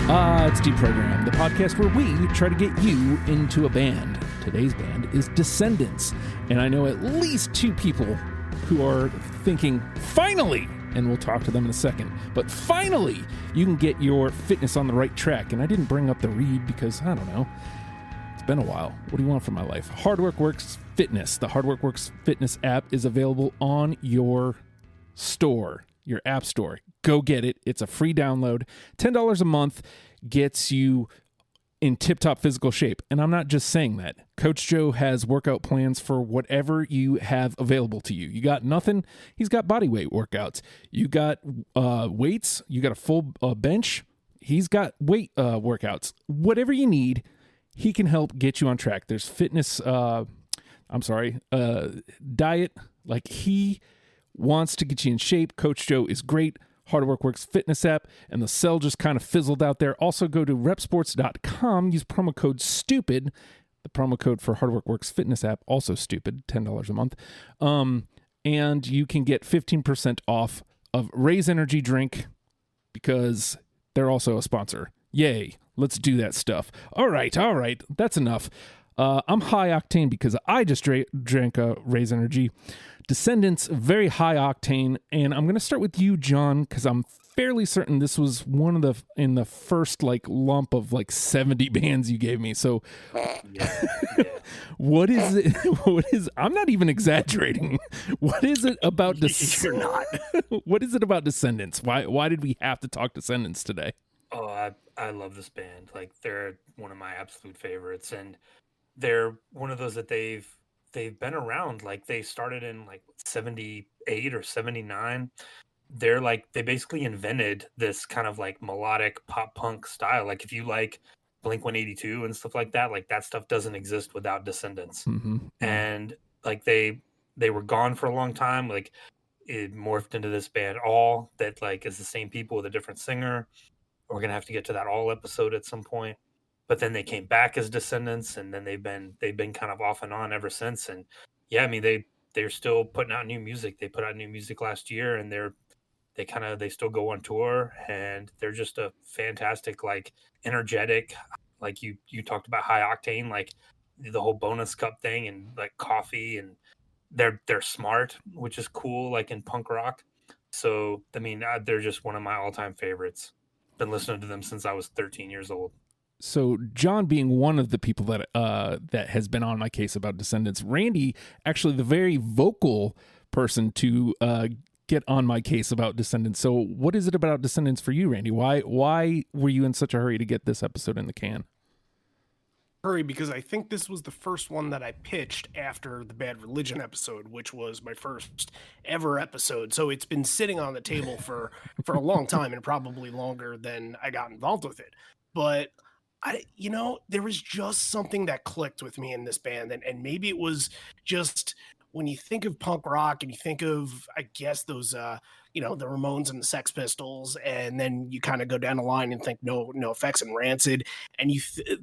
It's Deprogram, the podcast where we try to get you into a band. Today's band is Descendents, and I know at least two people who are thinking, finally, and we'll talk to them in a second, but finally, you can get your fitness on the right track. And I didn't bring up the read because, I don't know, it's been a while. What do you want from my life? Hardwork Works Fitness. The Hardwork Works Fitness app is available on your store, your app store. Go get it. It's a free download. $10 a month gets you in tip-top physical shape. And I'm not just saying that. Coach Joe has workout plans for whatever you have available to you. You got nothing? He's got body weight workouts. You got weights. You got a full bench. He's got weight workouts. Whatever you need, he can help get you on track. There's fitness, diet. Like, he wants to get you in shape. Coach Joe is great. Hardwork Works Fitness app, and the cell just kind of fizzled out there. Also, go to repsports.com, use promo code STUPID. The promo code for Hardwork Works Fitness app, also stupid, $10 a month. And you can get 15% off of Raise Energy drink because they're also a sponsor. Yay, let's do that stuff. All right, that's enough. I'm high octane because I just drank a Raise Energy. Descendants, very high octane, and I'm going to start with you, John, because I'm fairly certain this was one of in the first lump of 70 bands you gave me. So, Yeah. what is it? I'm not even exaggerating. What is it about You're not. What is it about Descendants? Why did we have to talk Descendants today? Oh, I love this band. They're one of my absolute favorites, and they're one of those that they've been around. They started in 78 or 79. They basically invented this kind of melodic pop punk style. If you like Blink 182 and stuff like that stuff doesn't exist without Descendants. Mm-hmm. And they were gone for a long time. It morphed into this band All that is the same people with a different singer. We're gonna have to get to that All episode at some point. But then they came back as Descendants, and then they've been kind of off and on ever since. And yeah, I mean they're still putting out new music. They put out new music last year, and they still go on tour, and they're just a fantastic, energetic, you talked about high octane, the whole bonus cup thing, and coffee, and they're smart, which is cool, in punk rock. So I mean, they're just one of my all-time favorites. Been listening to them since I was 13 years old. So John being one of the people that that has been on my case about Descendants, Randy, actually the very vocal person to get on my case about Descendants. So what is it about Descendants for you, Randy? Why were you in such a hurry to get this episode in the can? Hurry, because I think this was the first one that I pitched after the Bad Religion episode, which was my first ever episode. So it's been sitting on the table for a long time, and probably longer than I got involved with it. But there was just something that clicked with me in this band. And maybe it was just when you think of punk rock and you think of, I guess, those, the Ramones and the Sex Pistols, and then you kind of go down the line and think No Effects and Rancid. And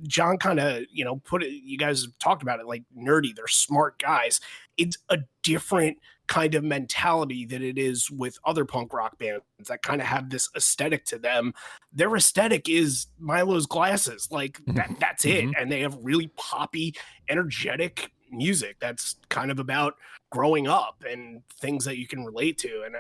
John kind of, put it, you guys have talked about it, nerdy. They're smart guys. It's a different kind of mentality that it is with other punk rock bands that kind of have this aesthetic to them. Their aesthetic is Milo's Glasses. That's it. And they have really poppy, energetic music that's kind of about growing up and things that you can relate to. And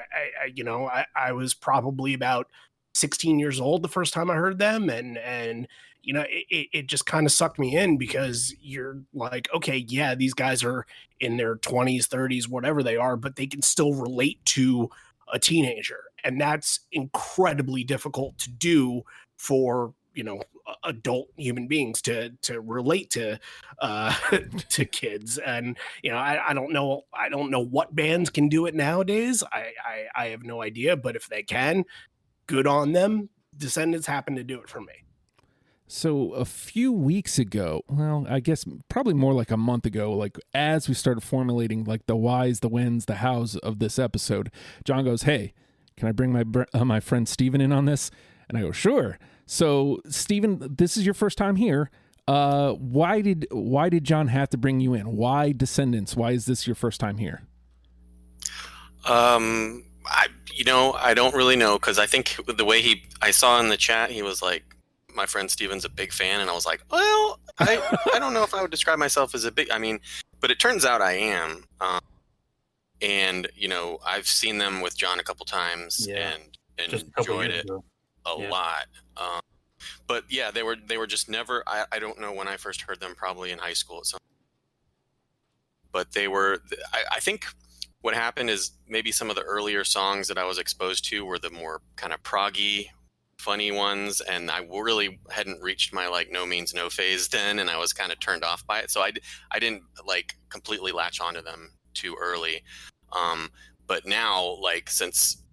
I was probably about 16 years old the first time I heard them, and it just kind of sucked me in, because you're like, okay, yeah, these guys are in their 20s, 30s, whatever they are, but they can still relate to a teenager. And that's incredibly difficult to do for, adult human beings to relate to to kids. And I don't know what bands can do it nowadays. I have no idea, but if they can, good on them. Descendants happen to do it for me. So a few weeks ago, well, I guess probably more like a month ago, as we started formulating the whys, the whens, the hows of this episode, John goes, "Hey, can I bring my friend Steven in on this?" And I go, "Sure." So Steven, this is your first time here. Why did John have to bring you in? Why Descendants? Why is this your first time here? I don't really know, because I think the way I saw in the chat, he was my friend Steven's a big fan, and I was like, well, I don't know if I would describe myself as a big. I mean, but it turns out I am. And I've seen them with John a couple times, Yeah. and Just a couple enjoyed years it ago. a Yeah. lot. But yeah, they were just never. I don't know when I first heard them, probably in high school at some. But they were. I think what happened is maybe some of the earlier songs that I was exposed to were the more kind of proggy, funny ones, and I really hadn't reached my like No Means No phase then, and I was kind of turned off by it. So I didn't like completely latch onto them too early. But now, like, since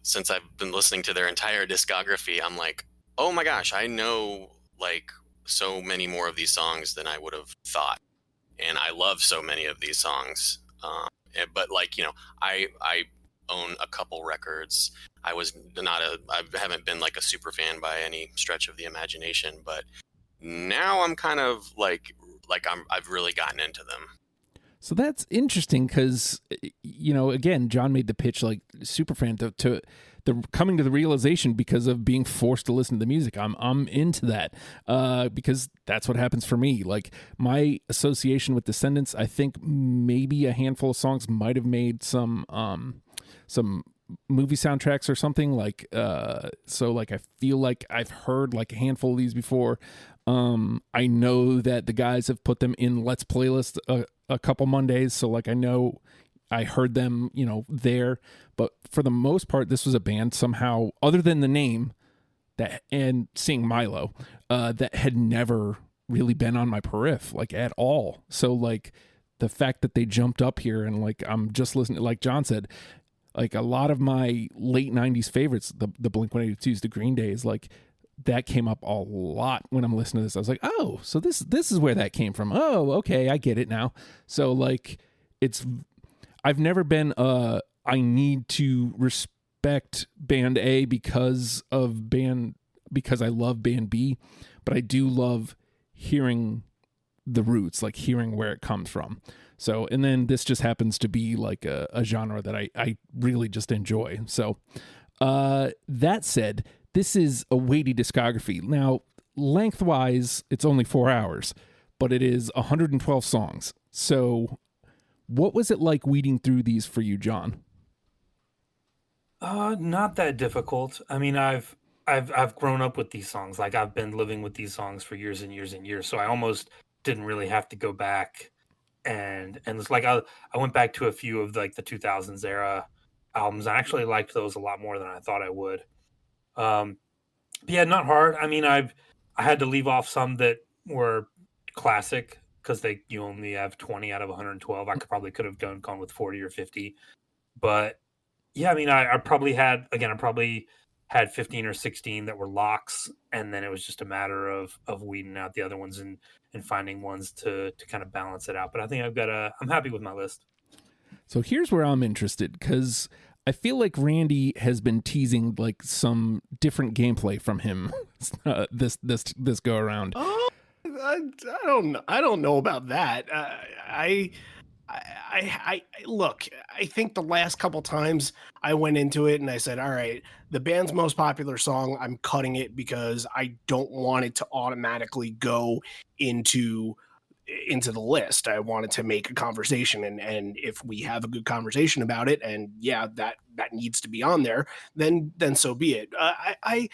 since I've been listening to their entire discography, I'm like, oh my gosh, I know like so many more of these songs than I would have thought, and I love so many of these songs. But like, I own a couple records. I haven't been like a super fan by any stretch of the imagination, but now I'm kind of like I've really gotten into them. So that's interesting because, again, John made the pitch like super fan to the coming to the realization because of being forced to listen to the music. I'm into that because that's what happens for me. Like my association with Descendents, I think maybe a handful of songs might have made some movie soundtracks or something like. So like I feel like I've heard like a handful of these before. I know that the guys have put them in Let's Playlist a couple Mondays, so like I know I heard them, there. But for the most part, this was a band somehow, other than the name that and seeing Milo, that had never really been on my periph like at all. So like the fact that they jumped up here and like I'm just listening, like John said, like a lot of my late '90s favorites, the Blink-182s, the Green Days, like. That came up a lot when I'm listening to this. I was like, oh, so this is where that came from. Oh, okay, I get it now. So like I've never been I need to respect band A because I love band B, but I do love hearing the roots, like hearing where it comes from. So, and then this just happens to be like a genre that I really just enjoy. So that said, this is a weighty discography. Now, lengthwise, it's only 4 hours, but it is 112 songs. So what was it like weeding through these for you, John? Not that difficult. I mean, I've grown up with these songs. Like I've been living with these songs for years and years and years. So I almost didn't really have to go back and it's like I went back to a few of like the 2000s era albums. I actually liked those a lot more than I thought I would. Yeah, not hard. I mean, I had to leave off some that were classic because you only have 20 out of 112. I could have gone with 40 or 50, but yeah, I mean, I probably had 15 or 16 that were locks, and then it was just a matter of weeding out the other ones and finding ones to kind of balance it out. But I think I'm happy with my list. So here's where I'm interested because I feel like Randy has been teasing like some different gameplay from him this go around. Oh, I don't know about that. I look. I think the last couple times I went into it and I said, "All right, the band's most popular song. I'm cutting it because I don't want it to automatically go into the list. I wanted to make a conversation, and if we have a good conversation about it, and yeah, that needs to be on there, then so be it. I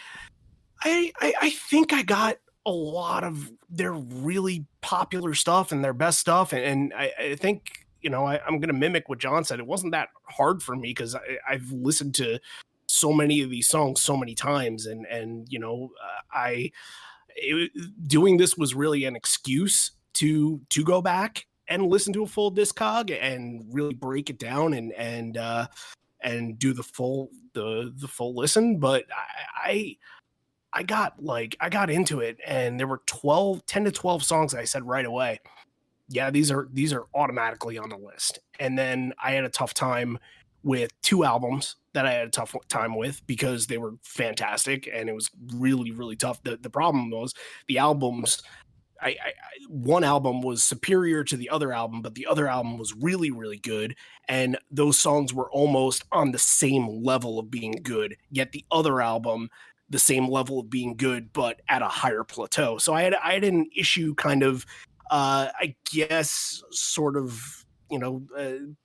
think I got a lot of their really popular stuff and their best stuff, and I think I'm going to mimic what John said. It wasn't that hard for me because I've listened to so many of these songs so many times, and doing this was really an excuse to go back and listen to a full discog and really break it down and do the full listen. But I got into it, and there were 10 to 12 songs I said right away, yeah, these are automatically on the list. And then I had a tough time with 2 albums that I had a tough time with because they were fantastic and it was really, really tough. The problem was the albums, one album was superior to the other album, but the other album was really, really good. And those songs were almost on the same level of being good. Yet the other album the same level of being good, but at a higher plateau. So I had an issue kind of, I guess, sort of,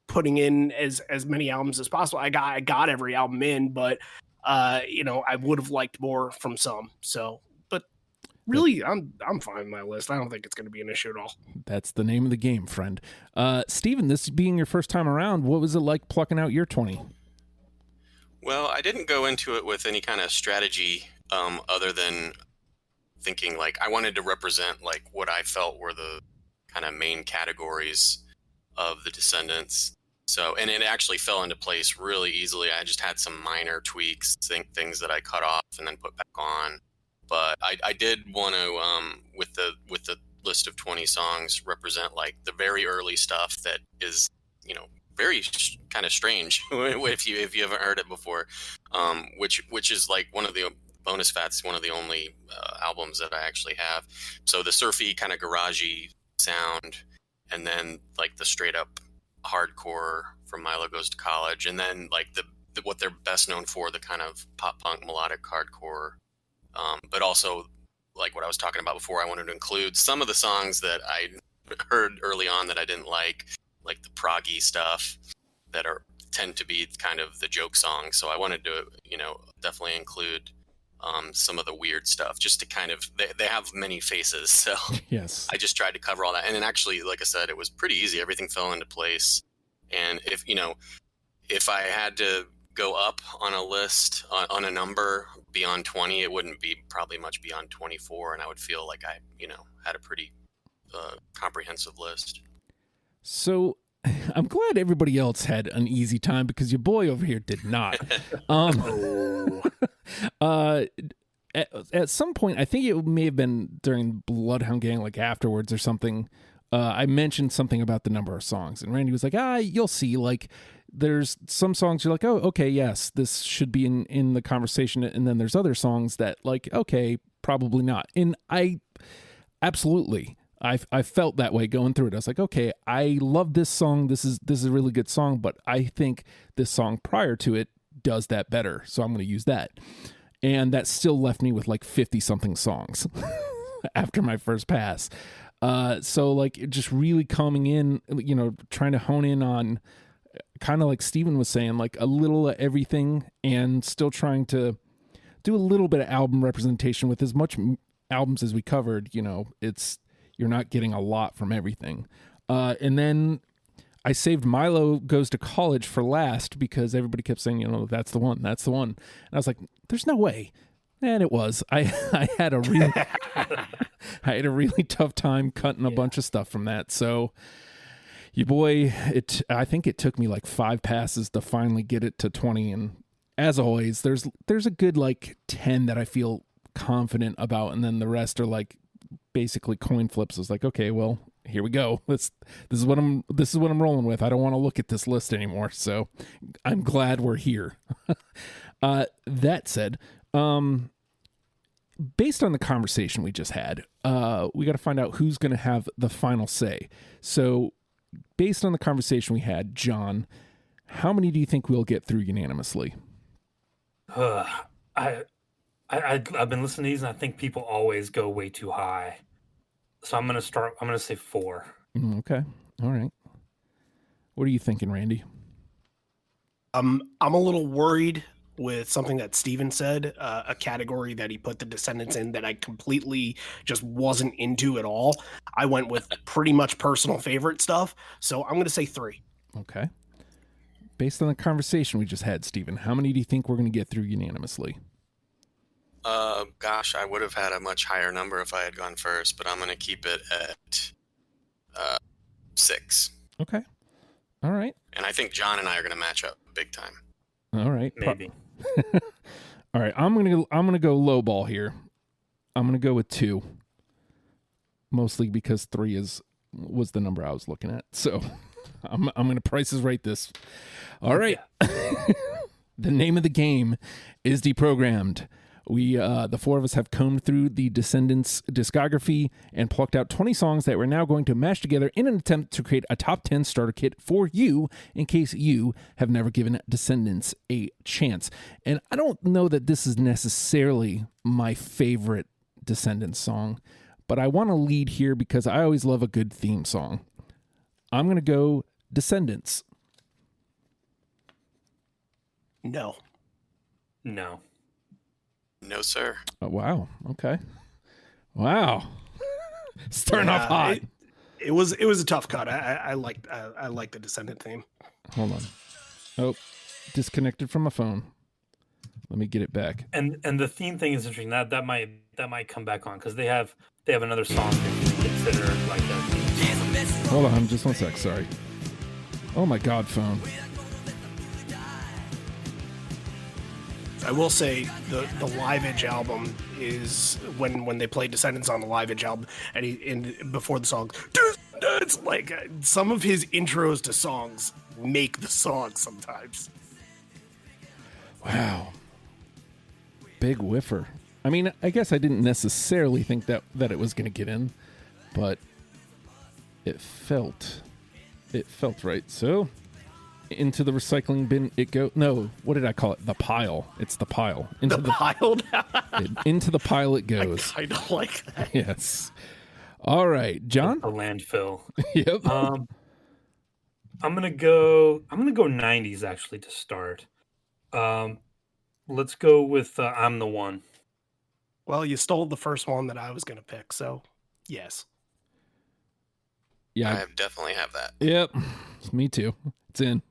putting in as many albums as possible. I got every album in, but I would have liked more from some. So, but really, I'm fine with my list. I don't think it's going to be an issue at all. That's the name of the game, friend. Steven, this being your first time around, what was it like plucking out your 20? Well, I didn't go into it with any kind of strategy other than thinking like I wanted to represent like what I felt were the kind of main categories of the Descendents. So, and it actually fell into place really easily. I just had some minor tweaks, things that I cut off and then put back on. But I did want to, with the list of 20 songs, represent like the very early stuff that is, very kind of strange if you haven't heard it before, which is like one of the bonus fats, one of the only albums that I actually have. So the surfy kind of garagey sound, and then like the straight up hardcore from Milo Goes to College, and then like the what they're best known for, the kind of pop punk melodic hardcore, but also like what I was talking about before. I wanted to include some of the songs that I heard early on that I didn't like the proggy stuff that tend to be kind of the joke songs. So I wanted to definitely include some of the weird stuff, just to kind of they have many faces, so yes, I just tried to cover all that. And then actually, like I said, it was pretty easy. Everything fell into place. And if I had to go up on a list on a number beyond 20, it wouldn't be probably much beyond 24, and I would feel like I had a pretty comprehensive list. So I'm glad everybody else had an easy time, because your boy over here did not. At some point, I think it may have been during Bloodhound Gang, like afterwards or something, I mentioned something about the number of songs, and Randy was like, you'll see, like there's some songs you're like, oh, okay, yes, this should be in the conversation, and then there's other songs that like, okay, probably not. And I absolutely I felt that way going through it. I was like, okay, I love this song. This is a really good song, but I think this song prior to it does that better, so I'm going to use that. And that still left me with like 50 something songs after my first pass. So like just really coming in, trying to hone in on kind of like Steven was saying, like a little of everything, and still trying to do a little bit of album representation with as much albums as we covered. You're not getting a lot from everything. And then I saved Milo Goes to College for last because everybody kept saying, that's the one. And I was like, there's no way. And it was. I had a really tough time cutting a bunch of stuff from that. So your boy, I think it took me like 5 passes to finally get it to 20. And as always, there's a good like 10 that I feel confident about, and then the rest are like basically coin flips. I was like, okay, well, here we go. This is what I'm rolling with. I don't want to look at this list anymore. So I'm glad we're here. That said, based on the conversation we just had, we got to find out who's going to have the final say. So based on the conversation we had, John, how many do you think we'll get through unanimously? I've been listening to these, and I think people always go way too high. So I'm going to say 4. Okay. All right. What are you thinking, Randy? I'm a little worried with something that Steven said, a category that he put the Descendents in that I completely just wasn't into at all. I went with pretty much personal favorite stuff. So I'm going to say 3. Okay. Based on the conversation we just had, Steven, how many do you think we're going to get through unanimously? Gosh, I would have had a much higher number if I had gone first, but I'm going to keep it at 6. Okay. All right. And I think John and I are going to match up big time. All right. Maybe. All right. I'm going to go low ball here. I'm going to go with 2. Mostly because 3 was the number I was looking at. So I'm going to Price is Right this. All right. Yeah. The name of the game is Deprogrammed. We, the four of us, have combed through the Descendents discography and plucked out 20 songs that we're now going to mash together in an attempt to create a top 10 starter kit for you in case you have never given Descendents a chance. And I don't know that this is necessarily my favorite Descendents song, but I want to lead here because I always love a good theme song. I'm going to go Descendents. No. No. No, sir. Oh, wow. Okay. Wow. Starting off hot. It was a tough cut. I like the Descendant theme. Hold on. Oh, disconnected from my phone. Let me get it back. And the theme thing is interesting. That might come back on because they have another song that you consider like that. Hold on, just one sec. Sorry. Oh my God, phone. I will say the Live Edge album is when they play Descendants on the Live Edge album, and before the song, it's like some of his intros to songs make the song sometimes. Wow. Big whiffer. I mean, I guess I didn't necessarily think that it was going to get in, but it felt right. So into the recycling bin it go. No, what did I call it? The pile. It's the pile. Into the pile. Into the pile it goes. I kind of like that. Yes. All right, John. A landfill. Yep. I'm gonna go 90s actually to start. Let's go with I'm the One. Well, you stole the first one that I was going to pick, so yes. Yeah, I definitely have that. Yep. Me too. It's in.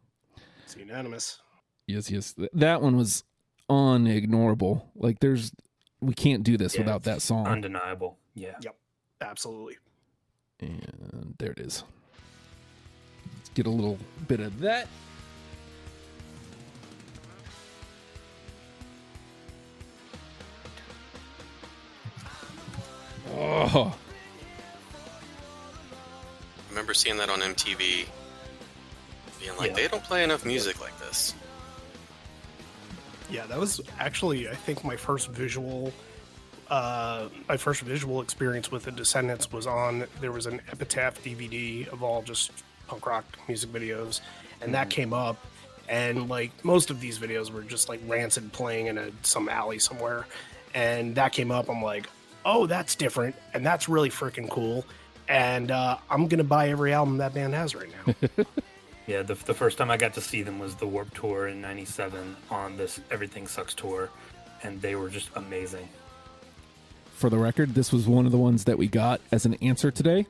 It's unanimous. Yes. That one was unignorable. Like we can't do this without that song. Undeniable. Yeah. Yep. Absolutely. And there it is. Let's get a little bit of that. Oh. I remember seeing that on MTV, being like, they don't play enough music like this. Yeah, that was actually, I think, my first visual experience with the Descendants was there was an Epitaph DVD of all just punk rock music videos, and that came up, and like most of these videos were just like Rancid playing in some alley somewhere, and that came up. I'm like, oh, that's different, and that's really freaking cool, and I'm gonna buy every album that band has right now. Yeah, the first time I got to see them was the Warped Tour in '97 on this Everything Sucks tour, and they were just amazing. For the record, this was one of the ones that we got as an answer today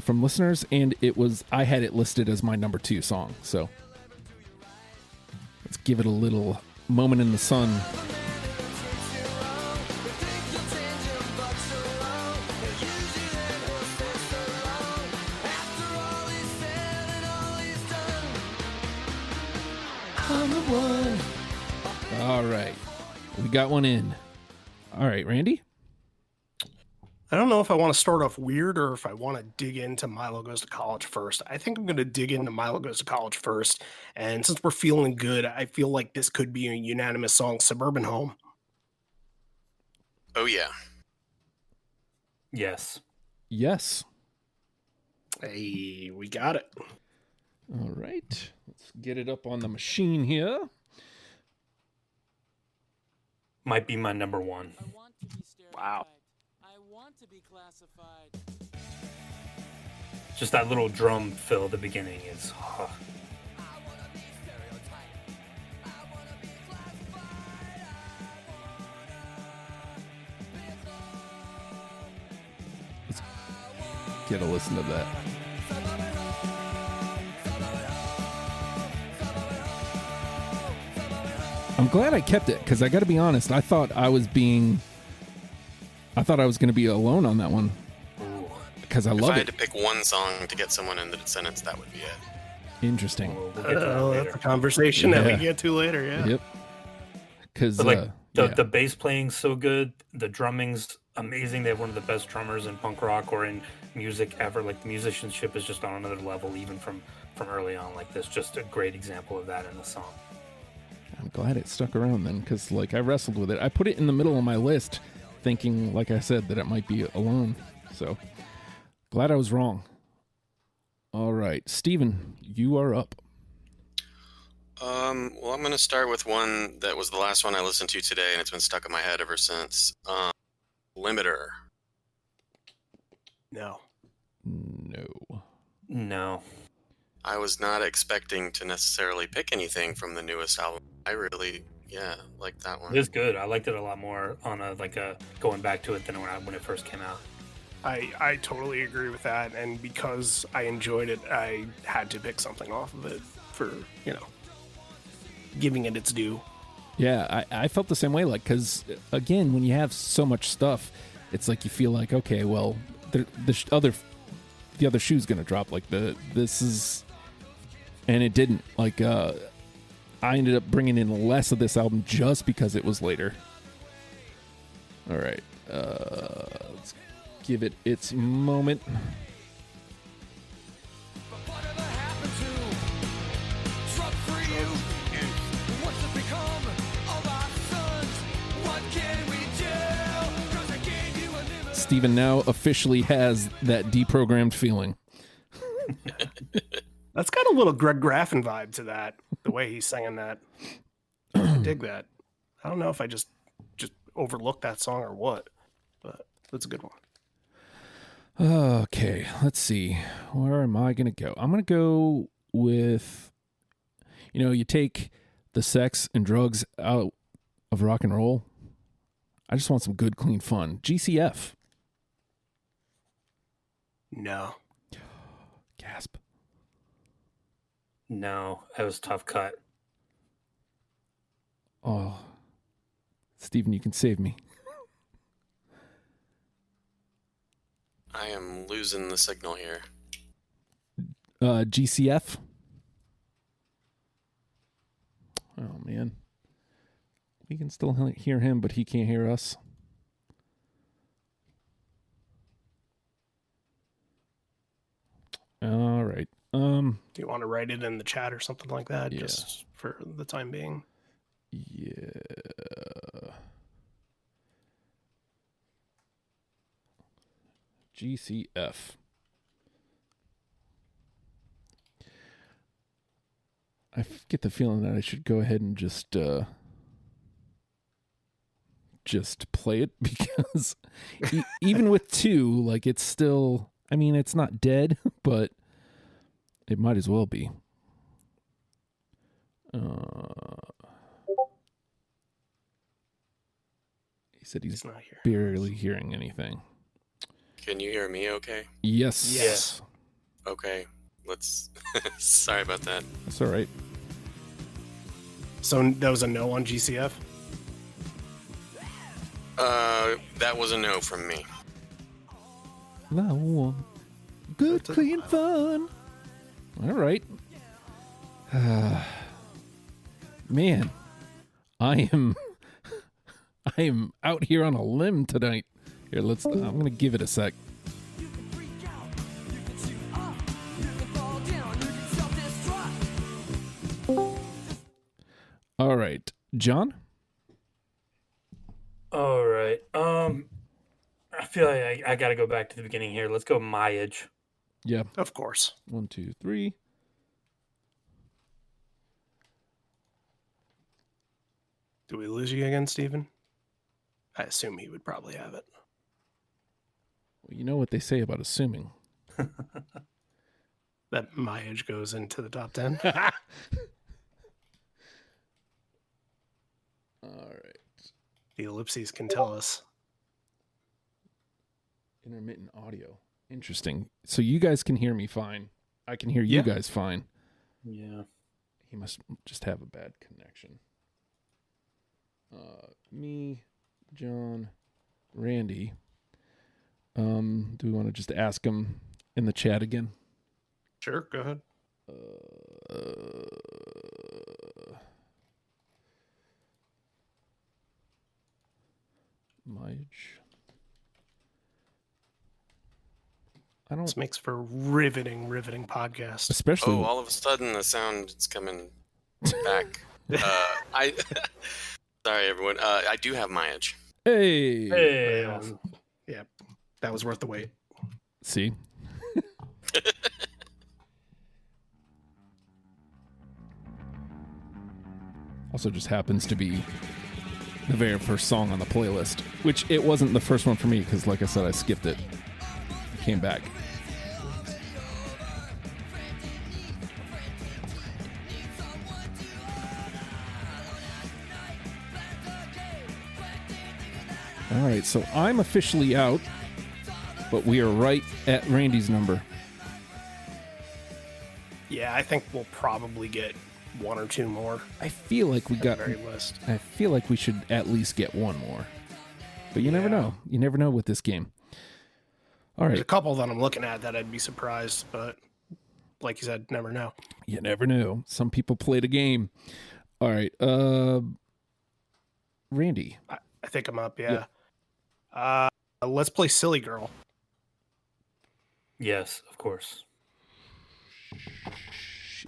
from listeners, and I had it listed as my number 2 song. So let's give it a little moment in the sun. All right, we got one in. All right, Randy? I don't know if I want to start off weird or if I want to dig into Milo Goes to College first. I think I'm going to dig into Milo Goes to College first. And since we're feeling good, I feel like this could be a unanimous song, Suburban Home. Oh, yeah. Yes. Yes. Hey, we got it. All right. Let's get it up on the machine here. Might be my number 1. Wow. To be classified. Just that little drum fill at the beginning is Let's get a listen to that. I'm glad I kept it because I got to be honest. I thought I was going to be alone on that one because I love it. If I had to pick one song to get someone in the Descendants, that would be it. Interesting. we'll get to that later. That's a conversation that we get to later, yeah. Yep. Because the bass playing's so good, the drumming's amazing. They have one of the best drummers in punk rock or in music ever. Like the musicianship is just on another level, even from early on. Like this, just a great example of that in the song. I'm glad it stuck around then, because like I wrestled with it. I put it in the middle of my list, thinking, like I said, that it might be alone. So glad I was wrong. All right, Steven, you are up. Well, I'm going to start with one that was the last one I listened to today, and it's been stuck in my head ever since. Limiter. No. No. I was not expecting to necessarily pick anything from the newest album. I really, like that one. It is good. I liked it a lot more on a going back to it than when it first came out. I totally agree with that, and because I enjoyed it, I had to pick something off of it for, giving it its due. Yeah, I felt the same way, like, because, again, when you have so much stuff, it's like you feel like, okay, well, the other shoe's going to drop, like, this is, and it didn't. Like, I ended up bringing in less of this album just because it was later. All right, let's give it its moment. Steven now officially has that deprogrammed feeling. That's got a little Greg Graffin vibe to that, the way he's singing that. I dig that. I don't know if I just overlooked that song or what, but that's a good one. Okay, let's see. Where am I going to go? I'm going to go with, you take the sex and drugs out of rock and roll. I just want some good, clean fun. GCF. No. Gasp. No, it was a tough cut. Oh, Steven, you can save me. I am losing the signal here. GCF. Oh, man. We can still hear him, but he can't hear us. All right. Do you want to write it in the chat or something like that, just for the time being? Yeah. GCF. I get the feeling that I should go ahead and just play it, because even with 2, like, it's still, I mean, it's not dead, but it might as well be. He said he's not here. barely hearing anything. Can you hear me okay? Yes. Okay, let's... Sorry about that. That's all right. So that was a no on GCF? That was a no from me. No. Good, clean fun. All right. Man, I am out here on a limb tonight. Here, I'm going to give it a sec. All right, John? All right. I feel like I got to go back to the beginning here. Let's go Myage. Yeah. Of course. 1, 2, 3. Do we lose you again, Steven? I assume he would probably have it. Well, you know what they say about assuming. That my age goes into the top 10. All right. The ellipses can tell us. Intermittent audio. Interesting. So you guys can hear me fine. I can hear you guys fine. Yeah. He must just have a bad connection. Me, John, Randy. Do we want to just ask him in the chat again? Sure, go ahead. Mige. This makes for riveting podcast. Especially. Oh, all of a sudden the sound is coming back. I sorry everyone. I do have my edge. Hey. Hey, Yeah, that was worth the wait. See? Also just happens to be the very first song on the playlist, which it wasn't the first one for me because, like I said, I skipped it. Came back. All right, so I'm officially out, but we are right at Randy's number. Yeah, I think we'll probably get one or two more I feel like we at got. the very list. I feel like we should at least get one more, but you never Yeah. know. You never know with this game. All There's a right, couple that I'm looking at that I'd be surprised, but like you said, never know. you never know. Some people play the game. All right, Randy. I think I'm up. Yeah. Let's play Silly Girl. yes, of course.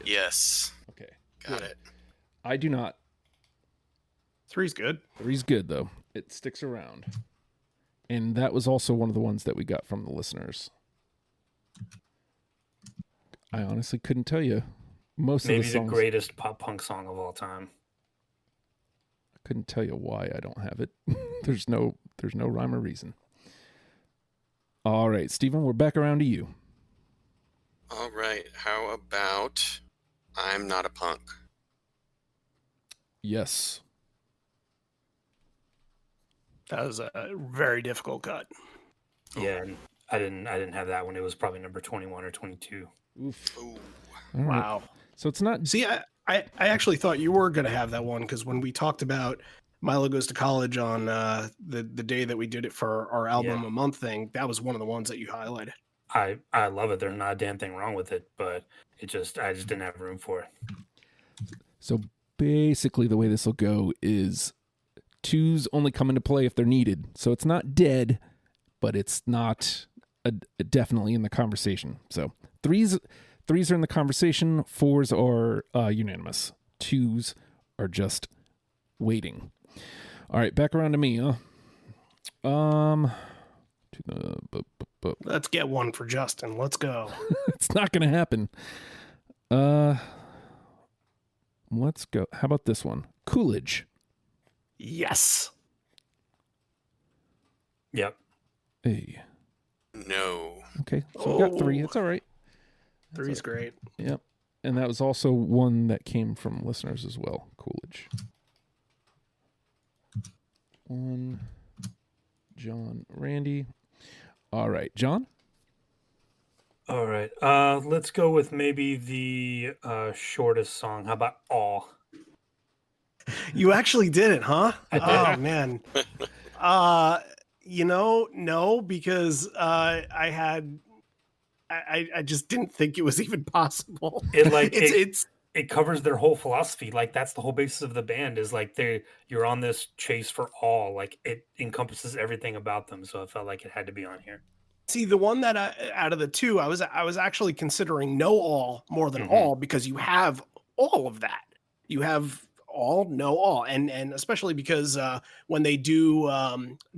Yes, Okay, got it. I do not. 3's good. 3's good though. It sticks around, and that was also one of the ones that we got from the listeners. I honestly couldn't tell you most Maybe of the the songs. greatest pop punk song of all time. I couldn't tell you why I don't have it. There's no rhyme or reason. All right, Stephen, we're back around to you. All right. How about I'm Not a Punk? Yes. That was a very difficult cut. Yeah, and I didn't have that one. It was probably number 21 or 22. Oof. Ooh. All right. Wow. So it's not. See, I actually thought you were going to have that one because when we talked about Milo Goes to College on the day that we did it for our album Yeah. a month thing, that was one of the ones that you highlighted. I love it. There's not a damn thing wrong with it, but I just didn't have room for it. So basically, the way this will go is 2s only come into play if they're needed. So it's not dead, but it's not definitely in the conversation. So 3s are in the conversation. 4s are unanimous. 2s are just waiting. All right, back around to me. Let's get one for Justin. Let's go. It's not going to happen. Let's go. How about this one? Coolidge. Yes. Yep. Hey. No. Okay, so we got 3. It's all right. 3's great. Yep. And that was also one that came from listeners as well. Coolidge. 1, John, Randy. All right, John? All right. Let's go with maybe the shortest song. How about All? You actually did it, huh? I did. Oh man. No, because I just didn't think it was even possible. It covers their whole philosophy. Like that's the whole basis of the band is like you're on this chase for all. Like it encompasses everything about them. So I felt like it had to be on here. See, the one that out of the two, I was actually considering No All more than All because you have all of that. You have all, No All, and especially because when they do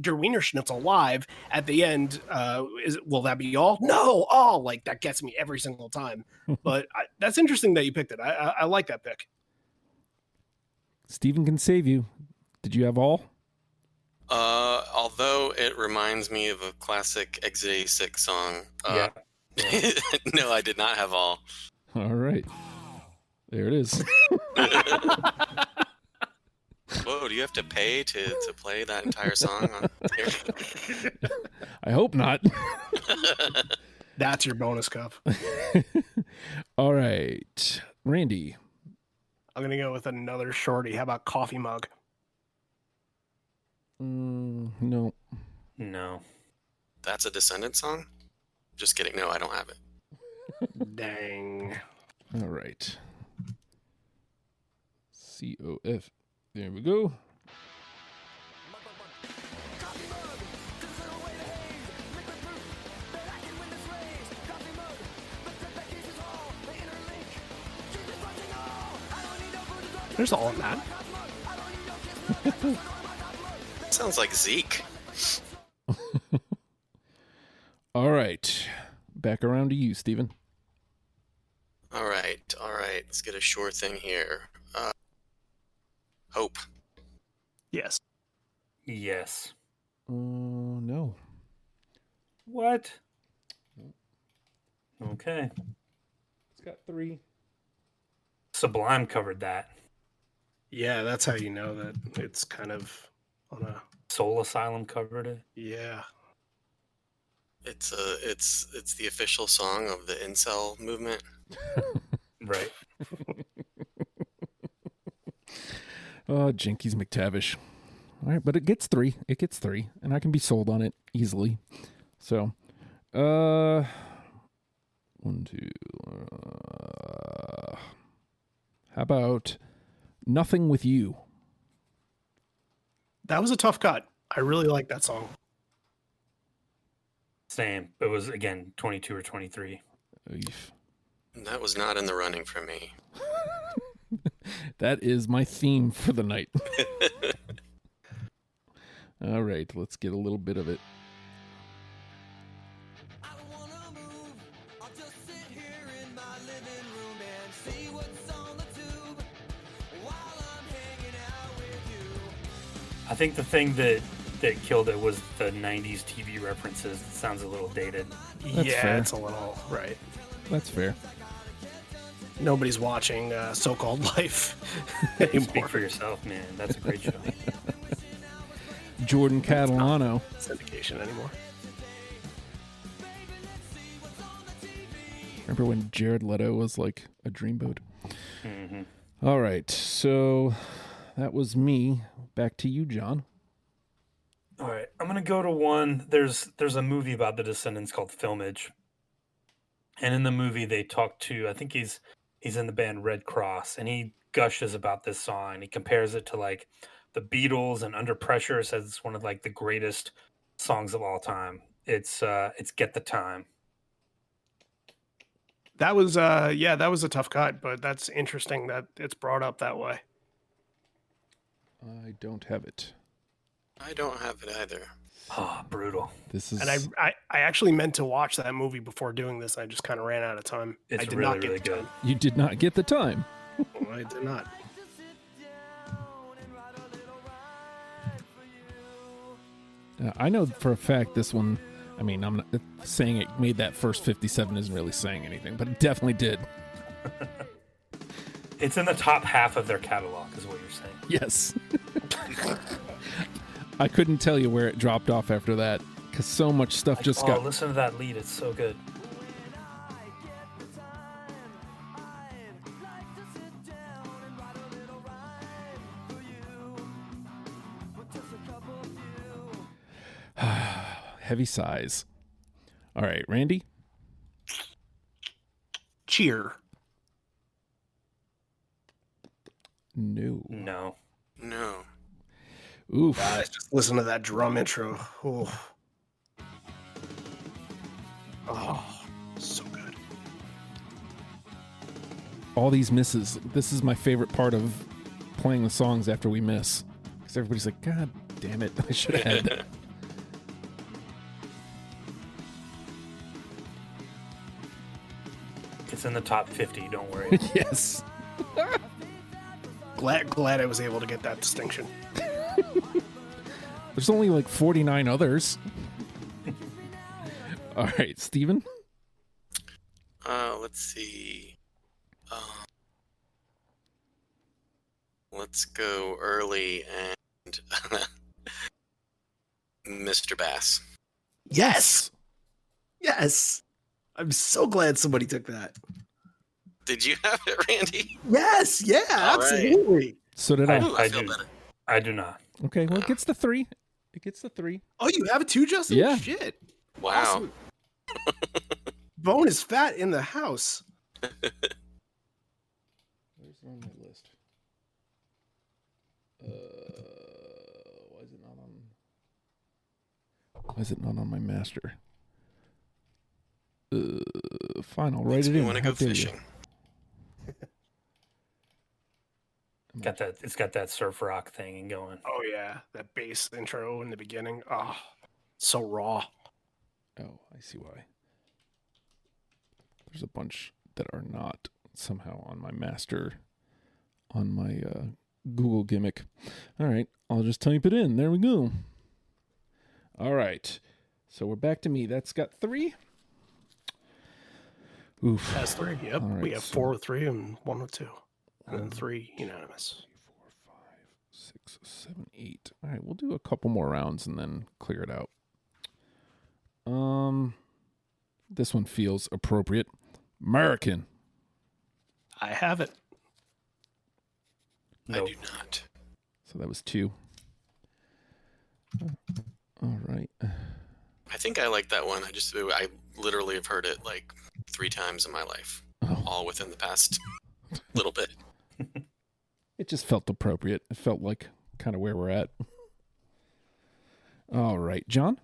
Der Wiener Schnitzel live at the end, will that be all? No, all. Like that gets me every single time. But that's interesting that you picked it. I like that pick. Stephen can save you. Did you have all? Although it reminds me of a classic Exit 86 song. Yeah. No, I did not have all. All right. There it is. Whoa, do you have to pay to play that entire song on here? I hope not. That's your bonus cup. All right. Randy. I'm going to go with another shorty. How about Coffee Mug? No. No. That's a Descendents song? Just kidding. No, I don't have it. Dang. All right. COF. There we go. There's all in that. Sounds like Zeke. All right. Back around to you, Steven. All right. Let's get a sure thing here. Hope. Yes. Yes. No. What? Okay. It's got 3. Sublime covered that. Yeah, that's how you know that it's kind of on a. Soul Asylum covered it. Yeah. It's the official song of the incel movement. Right. Oh, Jinkies McTavish. All right, but it gets 3. It gets 3, and I can be sold on it easily. So, 1, 2. How about Nothing With You? That was a tough cut. I really like that song. Same. It was, again, 22 or 23. Oof. That was not in the running for me. That is my theme for the night. All right, let's get a little bit of it. I think the thing that killed it was the 90s TV references. It sounds a little dated. That's fair. It's a little right. That's fair. Nobody's watching So-Called Life Speak anymore. for yourself, man. That's a great show. Jordan Catalano. Syndication anymore. Remember when Jared Leto was like a dreamboat? Mm-hmm. All right, so that was me. Back to you, John. All right, I'm gonna go to one. There's a movie about the Descendents called Filmage, and in the movie they talk to, I think he's in the band Red Cross, and he gushes about this song. He compares it to like the Beatles and Under Pressure. Says it's one of like the greatest songs of all time. It's Get the Time. That was that was a tough cut, but that's interesting that it's brought up that way. I don't have it. I don't have it either. Ah, brutal. This is. And I actually meant to watch that movie before doing this. I just kind of ran out of time. It's I did really, not get really the good. time. You did not get the time. I did not. I know for a fact this one. I mean, I'm not saying it made that first 57 isn't really saying anything, but it definitely did. It's in the top half of their catalog, is what you're saying. Yes. I couldn't tell you where it dropped off after that because so much stuff just got. Listen to that lead. It's so good. Heavy sighs. All right, Randy. Cheer. No. No. Oof. Guys, just listen to that drum intro. Oh, so good. All these misses. This is my favorite part of playing the songs after we miss. Because everybody's like, God damn it. I should have had that. It's in the top 50. Don't worry. Yes. Glad I was able to get that distinction. There's only like 49 others. All right, Steven. Let's see. Let's go early and Mr. Bass. Yes. I'm so glad somebody took that. Did you have it, Randy? Yes. Yeah, All right. absolutely. So did I. Ooh, I feel do. better. I do not. Okay, well, it gets the 3. It gets the 3. Oh, you have it too, Justin? Yeah. Shit. Wow. Awesome. Bone is fat in the house. Where's it on my list? Why is it not on my master? Fine, I'll write Makes it me in. want to How go dare you. fishing. Am It's got that surf rock thing going. Oh yeah, that bass intro in the beginning. Oh, so raw. Oh, I see why. There's a bunch that are not somehow on my Google gimmick. All right, I'll just type it in. There we go. All right, so we're back to me. That's got 3. Oof. That's 3. Yep. All right, We have so 4 with 3 and 1 with 2. And then 3 unanimous. 3, 4, 5, 6, 7, 8. All right, we'll do a couple more rounds and then clear it out. This one feels appropriate. American. I have it. Nope. I do not. So that was 2. All right. I think I like that one. I literally have heard it like 3 times in my life, Oh. all within the past little bit. It just felt appropriate. It felt like kind of where we're at. All right, John.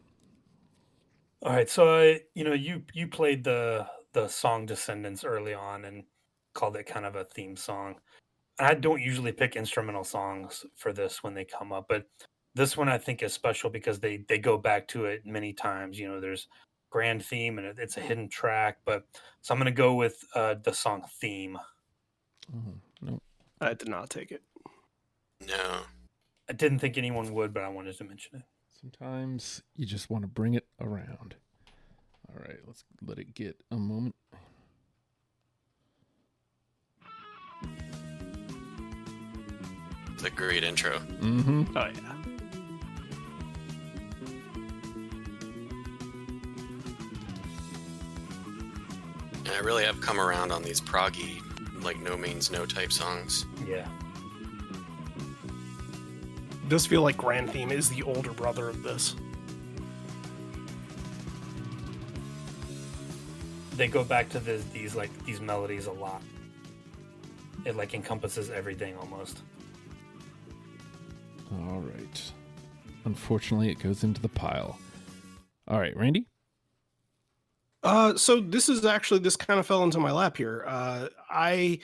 All right, so you played the song Descendants early on and called it kind of a theme song. I don't usually pick instrumental songs for this when they come up, but this one I think is special because they go back to it many times. There's grand theme and it's a hidden track, but so I'm going to go with the song Theme. Oh, no. I did not take it. No. I didn't think anyone would, but I wanted to mention it. Sometimes you just want to bring it around. All right, let's let it get a moment. It's a great intro. Mm-hmm. Oh yeah. And I really have come around on these proggy, like no means no type songs. Yeah. It does feel like Grand Theme is the older brother of this. They go back to these melodies a lot. It like encompasses everything almost. All right. Unfortunately, it goes into the pile. All right, Randy? So this kind of fell into my lap here. I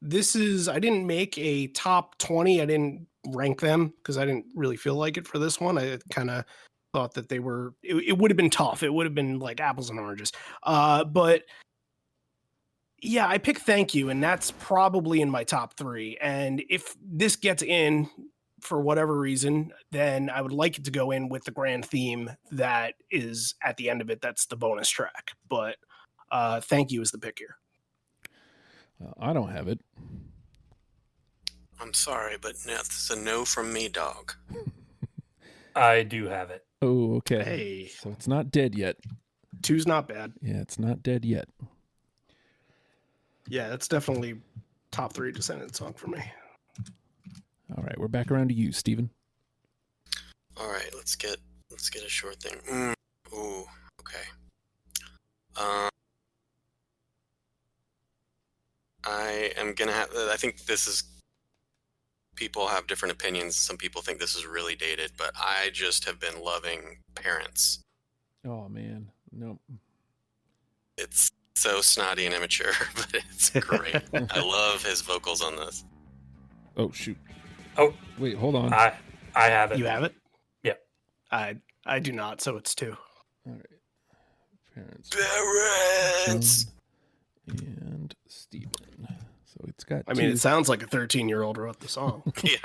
didn't make a top 20. I didn't rank them because I didn't really feel like it for this one. I kind of thought that it would have been tough. It would have been like apples and oranges. But yeah, I picked Thank You, and that's probably in my top 3. And if this gets in for whatever reason, then I would like it to go in with the grand theme that is at the end of it. That's the bonus track. But Thank You is the pick here. I don't have it. I'm sorry, but that's a no from me, dog. I do have it. Oh, okay. Hey. So it's not dead yet. 2's not bad. Yeah, it's not dead yet. Yeah, that's definitely top 3 Descendants song for me. All right, we're back around to you, Steven. All right, let's get a short thing. Ooh, okay. I am gonna have. I think this is. People have different opinions. Some people think this is really dated, but I just have been loving Parents. Oh, man. Nope. It's so snotty and immature, but it's great. I love his vocals on this. Oh, shoot. Oh, wait, hold on. I have it. You have it? Yep. I do not, so it's 2. All right. Parents. Parents! John and Steven. So it's got I mean, 2. it sounds like a 13-year-old wrote the song. Yeah.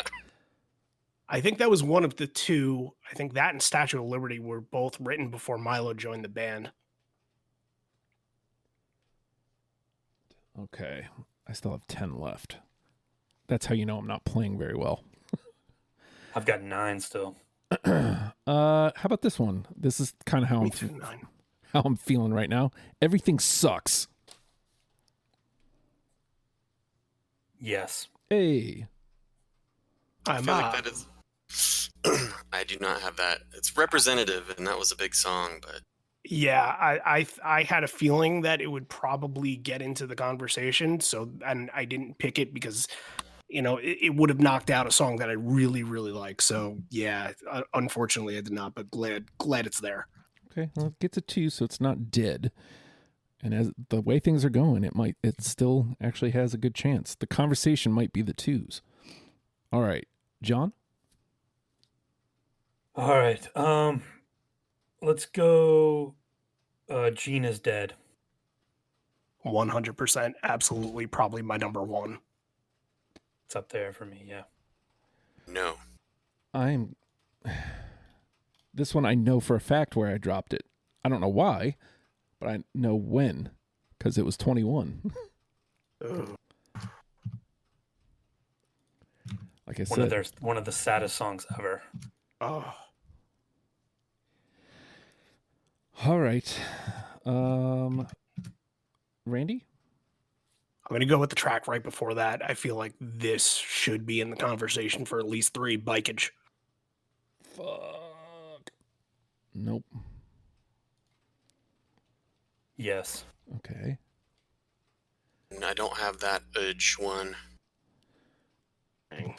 I think that was one of the 2. I think that and Statue of Liberty were both written before Milo joined the band. Okay. I still have 10 left. That's how you know I'm not playing very well. I've got 9 still. How about this one? This is kind of how Me too, 9. how I'm feeling right now. Everything sucks. Yes. Hey. I feel like that is. I do not have that. It's representative, and that was a big song, but Yeah, I had a feeling that it would probably get into the conversation. So, and I didn't pick it because, it would have knocked out a song that I really, really like. So, yeah, unfortunately, I did not. But glad it's there. Okay. Well, it gets a 2, so it's not dead. And as the way things are going, it still actually has a good chance. The conversation might be the 2s. All right, John. All right. Let's go. Gene is dead. 100%, absolutely, probably my number one. It's up there for me. Yeah. No. I'm. This one I know for a fact where I dropped it. I don't know why, but I know when, because it was 21. Like I said, one of the saddest songs ever. Oh, all right. Randy? I'm going to go with the track right before that. I feel like this should be in the conversation for at least 3, Bikeage. Fuck. Nope. Yes. Okay. I don't have that Edge one. Dang.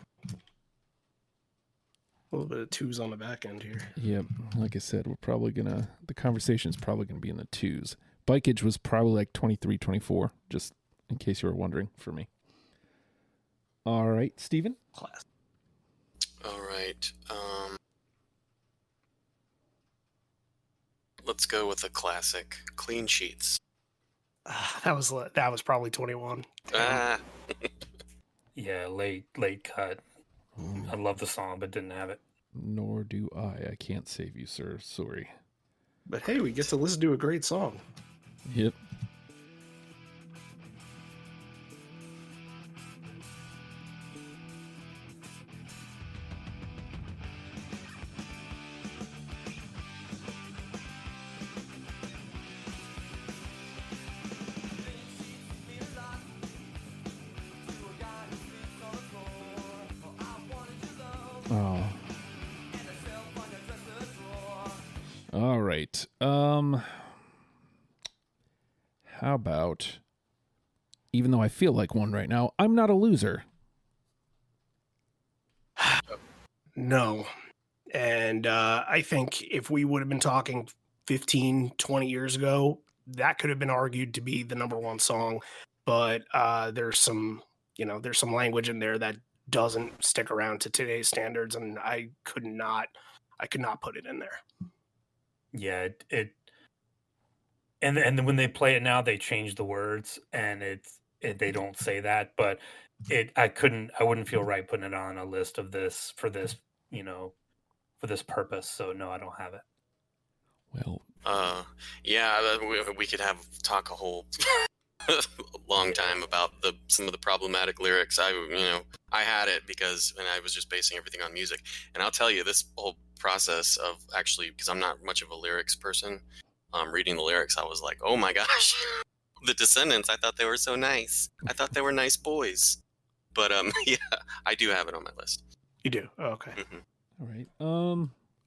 A little bit of 2s on the back end here. Yep. Like I said, the conversation's probably gonna be in the 2s. Bikeage was probably like 23, 24, just in case you were wondering for me. All right, Steven? Class. All right. Let's go with a classic, Clean Sheets. That was probably 21. Ah. Yeah, late cut. I love the song, but didn't have it. Nor do I. I can't save you, sir. Sorry. But hey, we get to listen to a great song. Yep. Oh. All right. How about, even though I feel like one right now, I'm Not a Loser. No. And I think if we would have been talking 15, 20 years ago, that could have been argued to be the number one song. But there's some language in there that doesn't stick around to today's standards, and I could not put it in there. Yeah, and when they play it now, they change the words, and they don't say that, but I wouldn't feel right putting it on a list of this for this purpose. So no, I don't have it. Well, Yeah, we could talk a whole long time about some of the problematic lyrics. I had it because I was just basing everything on music, and I'll tell you, this whole process of actually, because I'm not much of a lyrics person, reading the lyrics, I was like, oh my gosh, the Descendents, I thought they were so nice. I thought they were nice boys. But yeah, I do have it on my list. You do? Oh, okay. Mm-hmm. all right.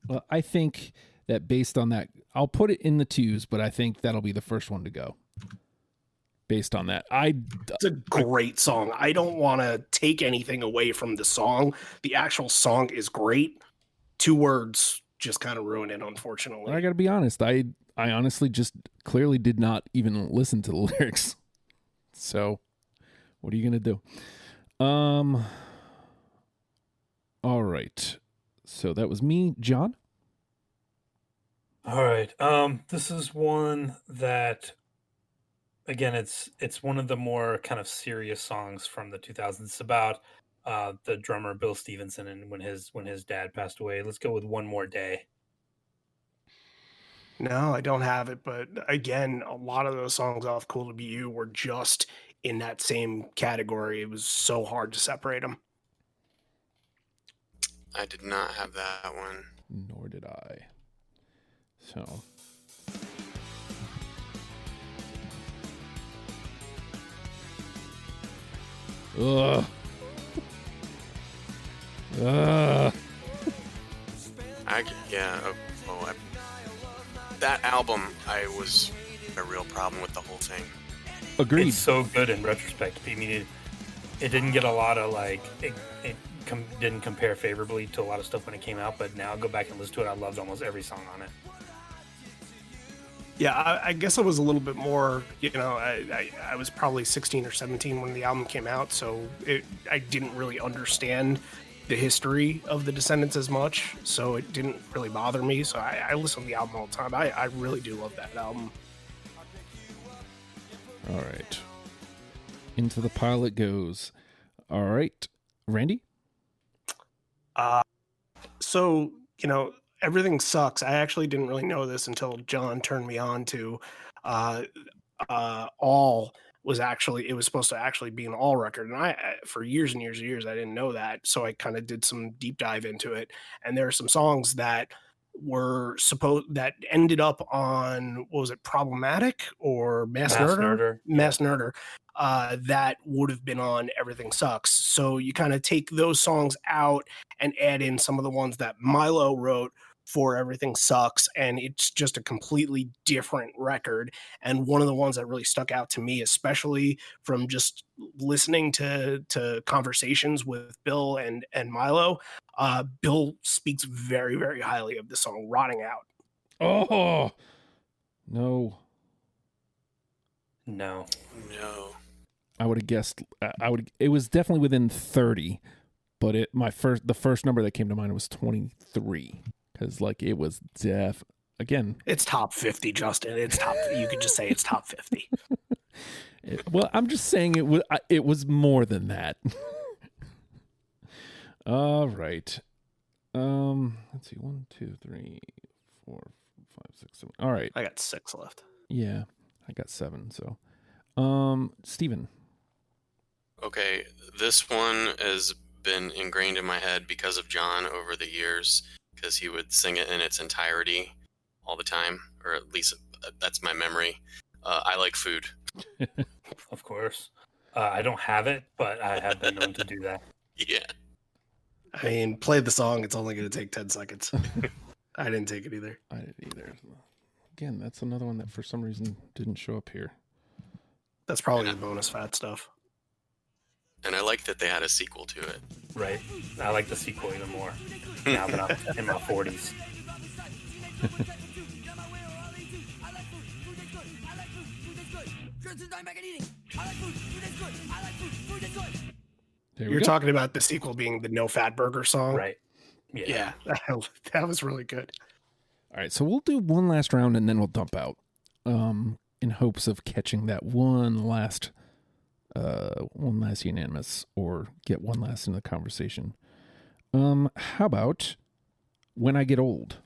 Well, I think that based on that, I'll put it in the 2s, but I think that'll be the first one to go. Based on that, It's a great song. I don't want to take anything away from the song. The actual song is great. 2 words just kind of ruin it, unfortunately. I got to be honest. I honestly just clearly did not even listen to the lyrics. So, what are you gonna do? All right. So that was me, John. All right. This is one that, again, it's one of the more kind of serious songs from the 2000s. It's about the drummer Bill Stevenson and when his dad passed away. Let's go with One More Day. No, I don't have it. But again, a lot of those songs off Cool to Be You were just in that same category. It was so hard to separate them. I did not have that one. Nor did I. So. Ugh. That album, I was a real problem with the whole thing. Agreed. It's so good in retrospect. I mean, it didn't get a lot of didn't compare favorably to a lot of stuff when it came out, but now go back and listen to it. I loved almost every song on it. Yeah, I guess I was a little bit more, I was probably 16 or 17 when the album came out, so I didn't really understand the history of the Descendents as much, so it didn't really bother me. So I listen to the album all the time. I really do love that album. All right. Into the pile it goes. All right. Randy? So, Everything Sucks. I actually didn't really know this until John turned me on to All it was supposed to actually be an All record. And for years and years and years, I didn't know that. So I kind of did some deep dive into it. And there are some songs that that ended up on, what was it, Problematic or Mass Nerder? Mass Nerder. That would have been on Everything Sucks. So you kind of take those songs out and add in some of the ones that Milo wrote for Everything Sucks, and it's just a completely different record. And one of the ones that really stuck out to me, especially from just listening to conversations with Bill and Milo, Bill speaks very, very highly of the song Rotting Out. Oh, no. I would have guessed. It was definitely within 30, but the first number that came to mind was 23. Because, it was again. It's top 50, Justin. It's top. You could just say it's top 50. Well, I'm just saying it was more than that. All right. Let's see. 1, 2, 3, 4, 5, 6, 7. All right. I got 6 left. Yeah, I got 7. So, Steven. Okay, this one has been ingrained in my head because of John over the years, because he would sing it in its entirety all the time, or at least that's my memory. I Like Food. Of course. I don't have it, but I have been known to do that. Yeah. I mean, play the song. It's only going to take 10 seconds. I didn't take it either. I didn't either. Again, that's another one that for some reason didn't show up here. That's probably the bonus fat stuff. And I like that they had a sequel to it. Right. I like the sequel even more now that I'm in my 40s. You're talking about the sequel being the No Fat Burger song? Right. Yeah. That was really good. All right, so we'll do one last round and then we'll dump out in hopes of catching that one last unanimous or get one last in the conversation. How about When I Get Old?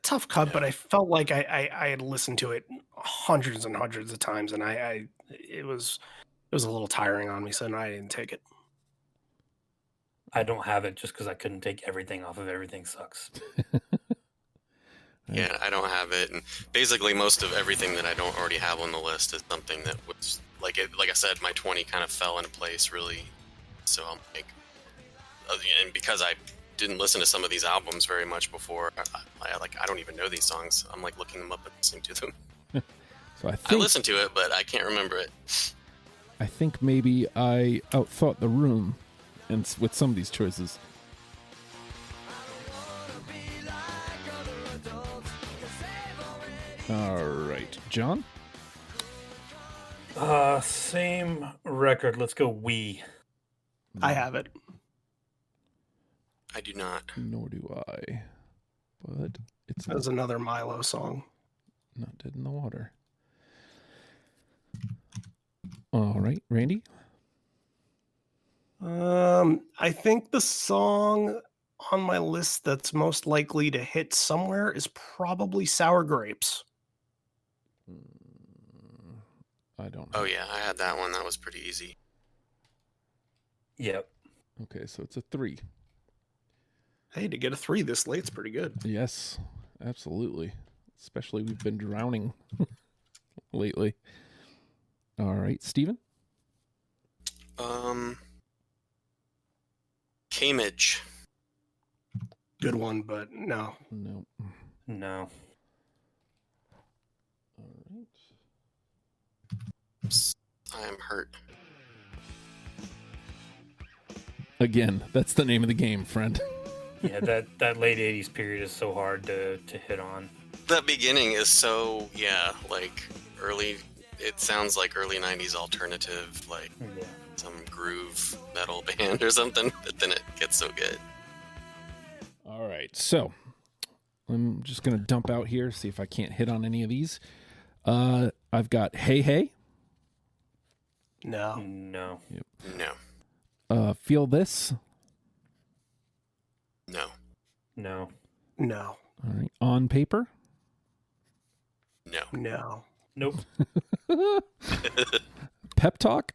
Tough cut, but I felt like I had listened to it hundreds and hundreds of times, and it was a little tiring on me, so I didn't take it. I don't have it just because I couldn't take everything off of Everything Sucks. Yeah, I don't have it, and basically most of everything that I don't already have on the list is something that was like I said, my 20 kind of fell into place really. So I'm like, and because I didn't listen to some of these albums very much before, I don't even know these songs. I'm like looking them up and listening to them. So I listened to it, but I can't remember it. I think maybe I outthought the room, and with some of these choices. All right, John? Same record. Let's go We. I have it. I do not. Nor do I. But it's That was another Milo song. not dead in the water. All right, Randy? I think the song on my list that's most likely to hit somewhere is probably Sour Grapes. I don't know. Oh yeah, I had that one. That was pretty easy. Yep. Okay, so it's a 3. Hey, to get a 3 this late's pretty good. Yes, absolutely. Especially we've been drowning lately. All right, Steven? Cambridge. Good one, but no. No. No. All right. I'm hurt. Again, that's the name of the game, friend. Yeah, that late 80s period is so hard to hit on. The beginning is so, like early, it sounds like early 90s alternative, like, Yeah. some groove metal band or something, but then it gets so good. All right, so I'm just gonna dump out here, see if I can't hit on any of these. I've got Hey Hey. No. No. No. Feel This. No. No. No. All right, On Paper. No. No. Nope. Pep Talk.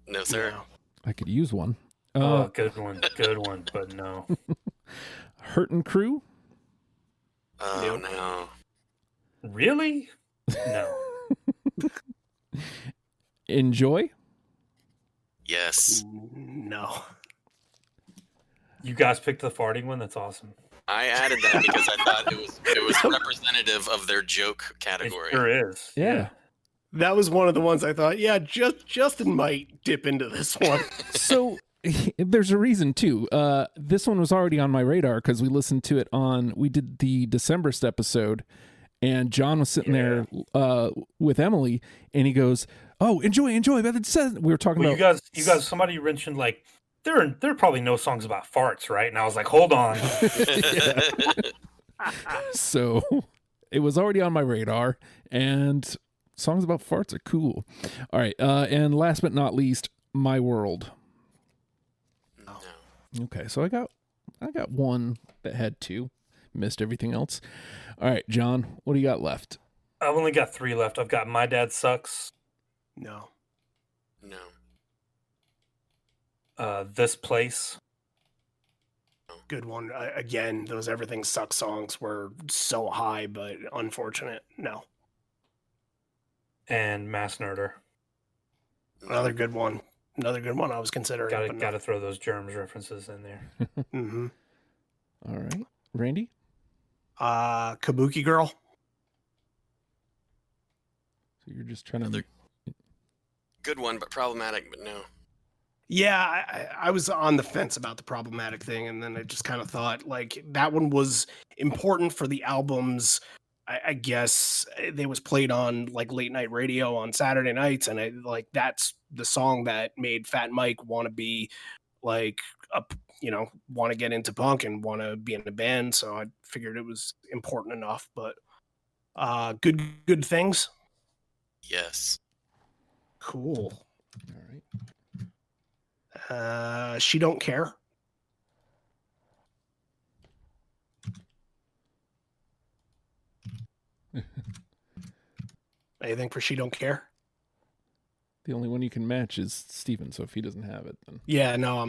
No, sir. No. I could use one. Oh, good one. Good one, but no. Hurtin' Crew. Oh, no. Really? No. Enjoy. Yes. No. You guys picked the farting one? That's awesome. I added that because I thought it was representative of their joke It category. sure is. Yeah. That was one of the ones I thought, yeah, Justin might dip into this one. So there's a reason too. This one was already on my radar because we listened to it we did the Decemberist episode, and John was sitting there with Emily, and he goes, "Oh, enjoy." But it says we were talking Well, about you guys. Somebody mentioned like there are probably no songs about farts, right? And I was like, hold on. So it was already on my radar, and songs about farts are cool. All right, and last but not least, My World. No. Okay, so I got one that had two. Missed everything else. All right, John, what do you got left? I've only got 3 left. I've got My Dad Sucks, No. No. This Place, Good one. Again, those Everything Sucks songs were so high, but unfortunate. No. and Mass Nerder. Another good one. Another good one I was considering. Got to throw those Germs references in there. Mm-hmm. All right, Randy. Kabuki Girl. So you're just trying to. Another- Good one, but problematic, but no. Yeah, I was on the fence about the problematic thing, and then I just kind of thought like that one was important for the albums. I guess they was played on like late night radio on Saturday nights, and that's the song that made Fat Mike want to be like want to get into punk and want to be in a band. So I figured it was important enough. But good things. Yes. Cool. All right. She Don't Care. Anything for She Don't Care? The only one you can match is Steven, so if he doesn't have it, then Yeah, no,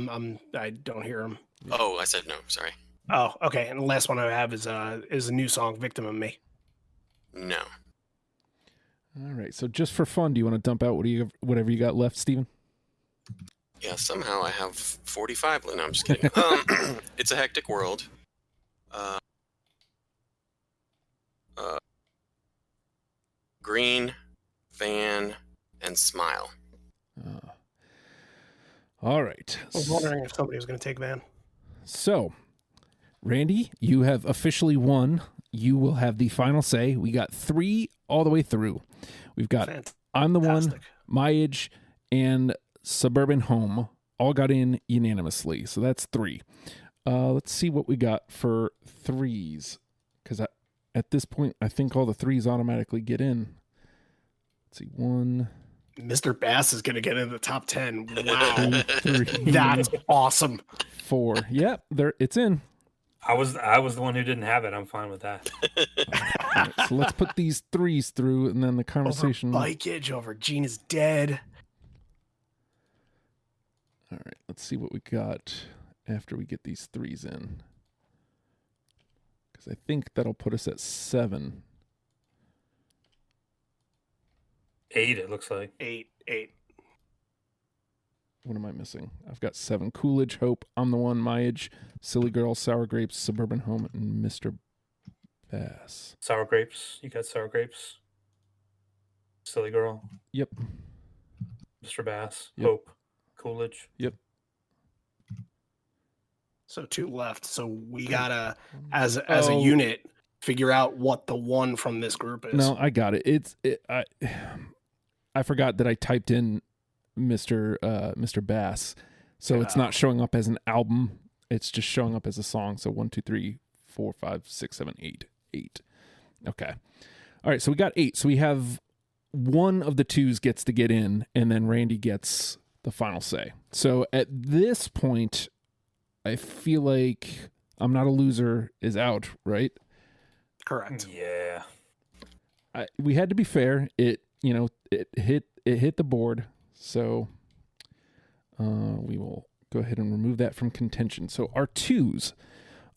I don't hear him. Oh, I said no. Sorry. Oh, okay. And the last one I have is a new song, Victim of Me. No. all right. So just for fun, do you want to dump out whatever you got left, Steven? Yeah, somehow I have 45. No, I'm just kidding. It's a Hectic World. Green, Van, and Smile. All right. I was wondering if somebody was going to take Van. So, Randy, you have officially won. You will have the final say. We got 3 all the way through. We've got I'm the One, Fantastic. My Age, and Suburban Home all got in unanimously. So that's 3. Let's see what we got for 3s. Because at this point, I think all the 3s automatically get in. Let's see. 1. Mr. Bass is going to get in the top 10. Wow. 3, That's awesome. 4. Yep, it's in. I was the one who didn't have it. I'm fine with that. All right, so let's put these 3s through, and then the conversation. Over Bikeage, over Gina's Dead. All right, let's see what we got after we get these 3s in. Because I think that'll put us at 7. 8, it looks like. 8. What am I missing? I've got 7. Coolidge, Hope, I'm the One, My Age, Silly Girl, Sour Grapes, Suburban Home, and Mr. Bass. Sour Grapes. You got Sour Grapes. Silly Girl. Yep. Mr. Bass. Yep. Hope. Coolidge. Yep. So 2 left. So we got to, as a unit, figure out what the one from this group is. No, I got it. I forgot that I typed in Mr. Bass. So it's not showing up as an album. It's just showing up as a song. So 1, 2, 3, 4, 5, 6, 7, 8. 8. Okay. All right. So we got 8. So we have one of the twos gets to get in, and then Randy gets the final say. So at this point, I feel like I'm Not a Loser is out, right? Correct. Yeah. We had to be fair. It hit the board. So we will go ahead and remove that from contention. So our twos,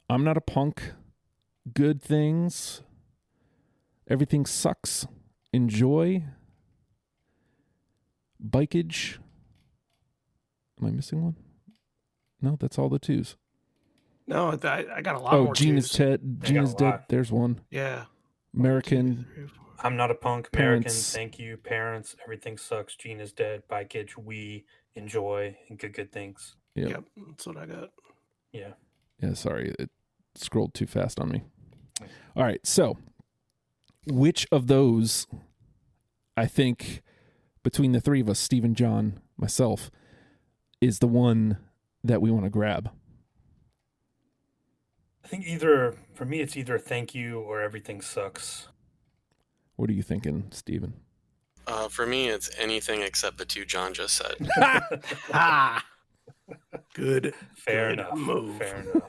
I'm Not a Punk, Good Things, Everything Sucks, Enjoy, Bikeage. Am I missing one? No, that's all the twos. No, I got a lot more. Gene is twos. Gene is dead. There's one. Yeah. American. 1, 2, 3, 4. I'm Not a Punk, Parents. American, Thank You, Parents, Everything Sucks, Gene is Dead, Bikeage, We, Enjoy, and Good Things. Yep, that's what I got. Yeah. Yeah, sorry. It scrolled too fast on me. All right, so which of those, I think, between the three of us, Steve and John, myself, is the one that we want to grab? I think for me, it's either Thank You or Everything Sucks. What are you thinking, Steven? For me, it's anything except the two John just said. Ah, good. Fair good enough. move. Fair enough.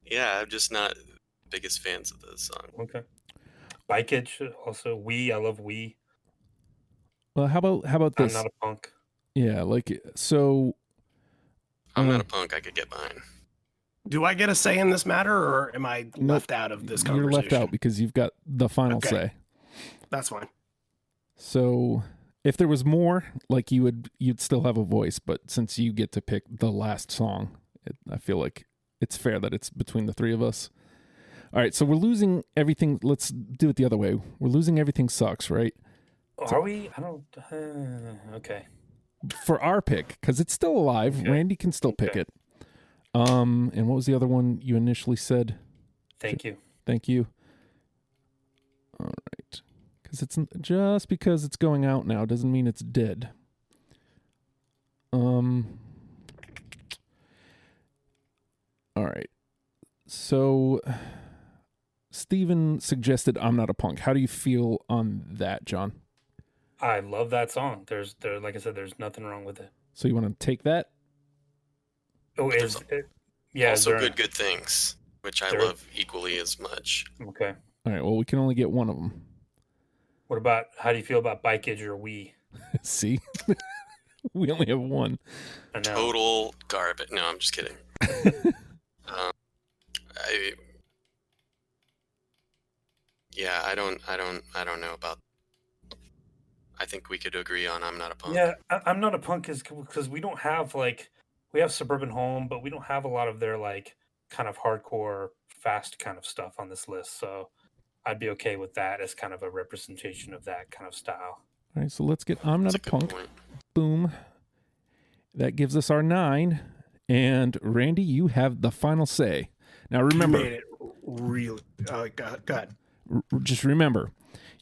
Yeah, I'm just not the biggest fans of this song. Okay. Bikeage, also We. I love We. Well, how about this? I'm Not a Punk. Yeah, like so. I'm Not a Punk, I could get behind. Do I get a say in this matter, or am I left out of this conversation? You're left out because you've got the final say. That's fine. So if there was more, like you'd still have a voice, but since you get to pick the last song, I feel like it's fair that it's between the three of us. All right, so we're losing everything. Let's do it the other way. We're losing Everything Sucks, right? Are we? I don't. Okay. For our pick, because it's still alive. Okay. Randy can still pick Okay. it. And what was the other one you initially said? Thank you. Thank you. All right. Because it's just because it's going out now doesn't mean it's dead. All right. So Steven suggested I'm Not a Punk. How do you feel on that, John? I love that song. Like I said, there's nothing wrong with it. So you want to take that? Oh, There's yeah. is Also, there- Good Things, which I there- love equally as much. Okay. All right. Well, we can only get one of them. What about? How do you feel about Bikeage or We? See? We only have one. I know. Total garbage. No, I'm just kidding. I don't know about. I think we could agree on I'm Not a Punk. Yeah, I'm Not a Punk is because we don't have we have Suburban Home, but we don't have a lot of their kind of hardcore, fast kind of stuff on this list. So I'd be okay with that as kind of a representation of that kind of style. All right. So let's get I'm Not That's a a good Punk. point. Boom. That gives us our 9. And Randy, you have the final say. Now remember, You made it really. Go ahead. Just remember,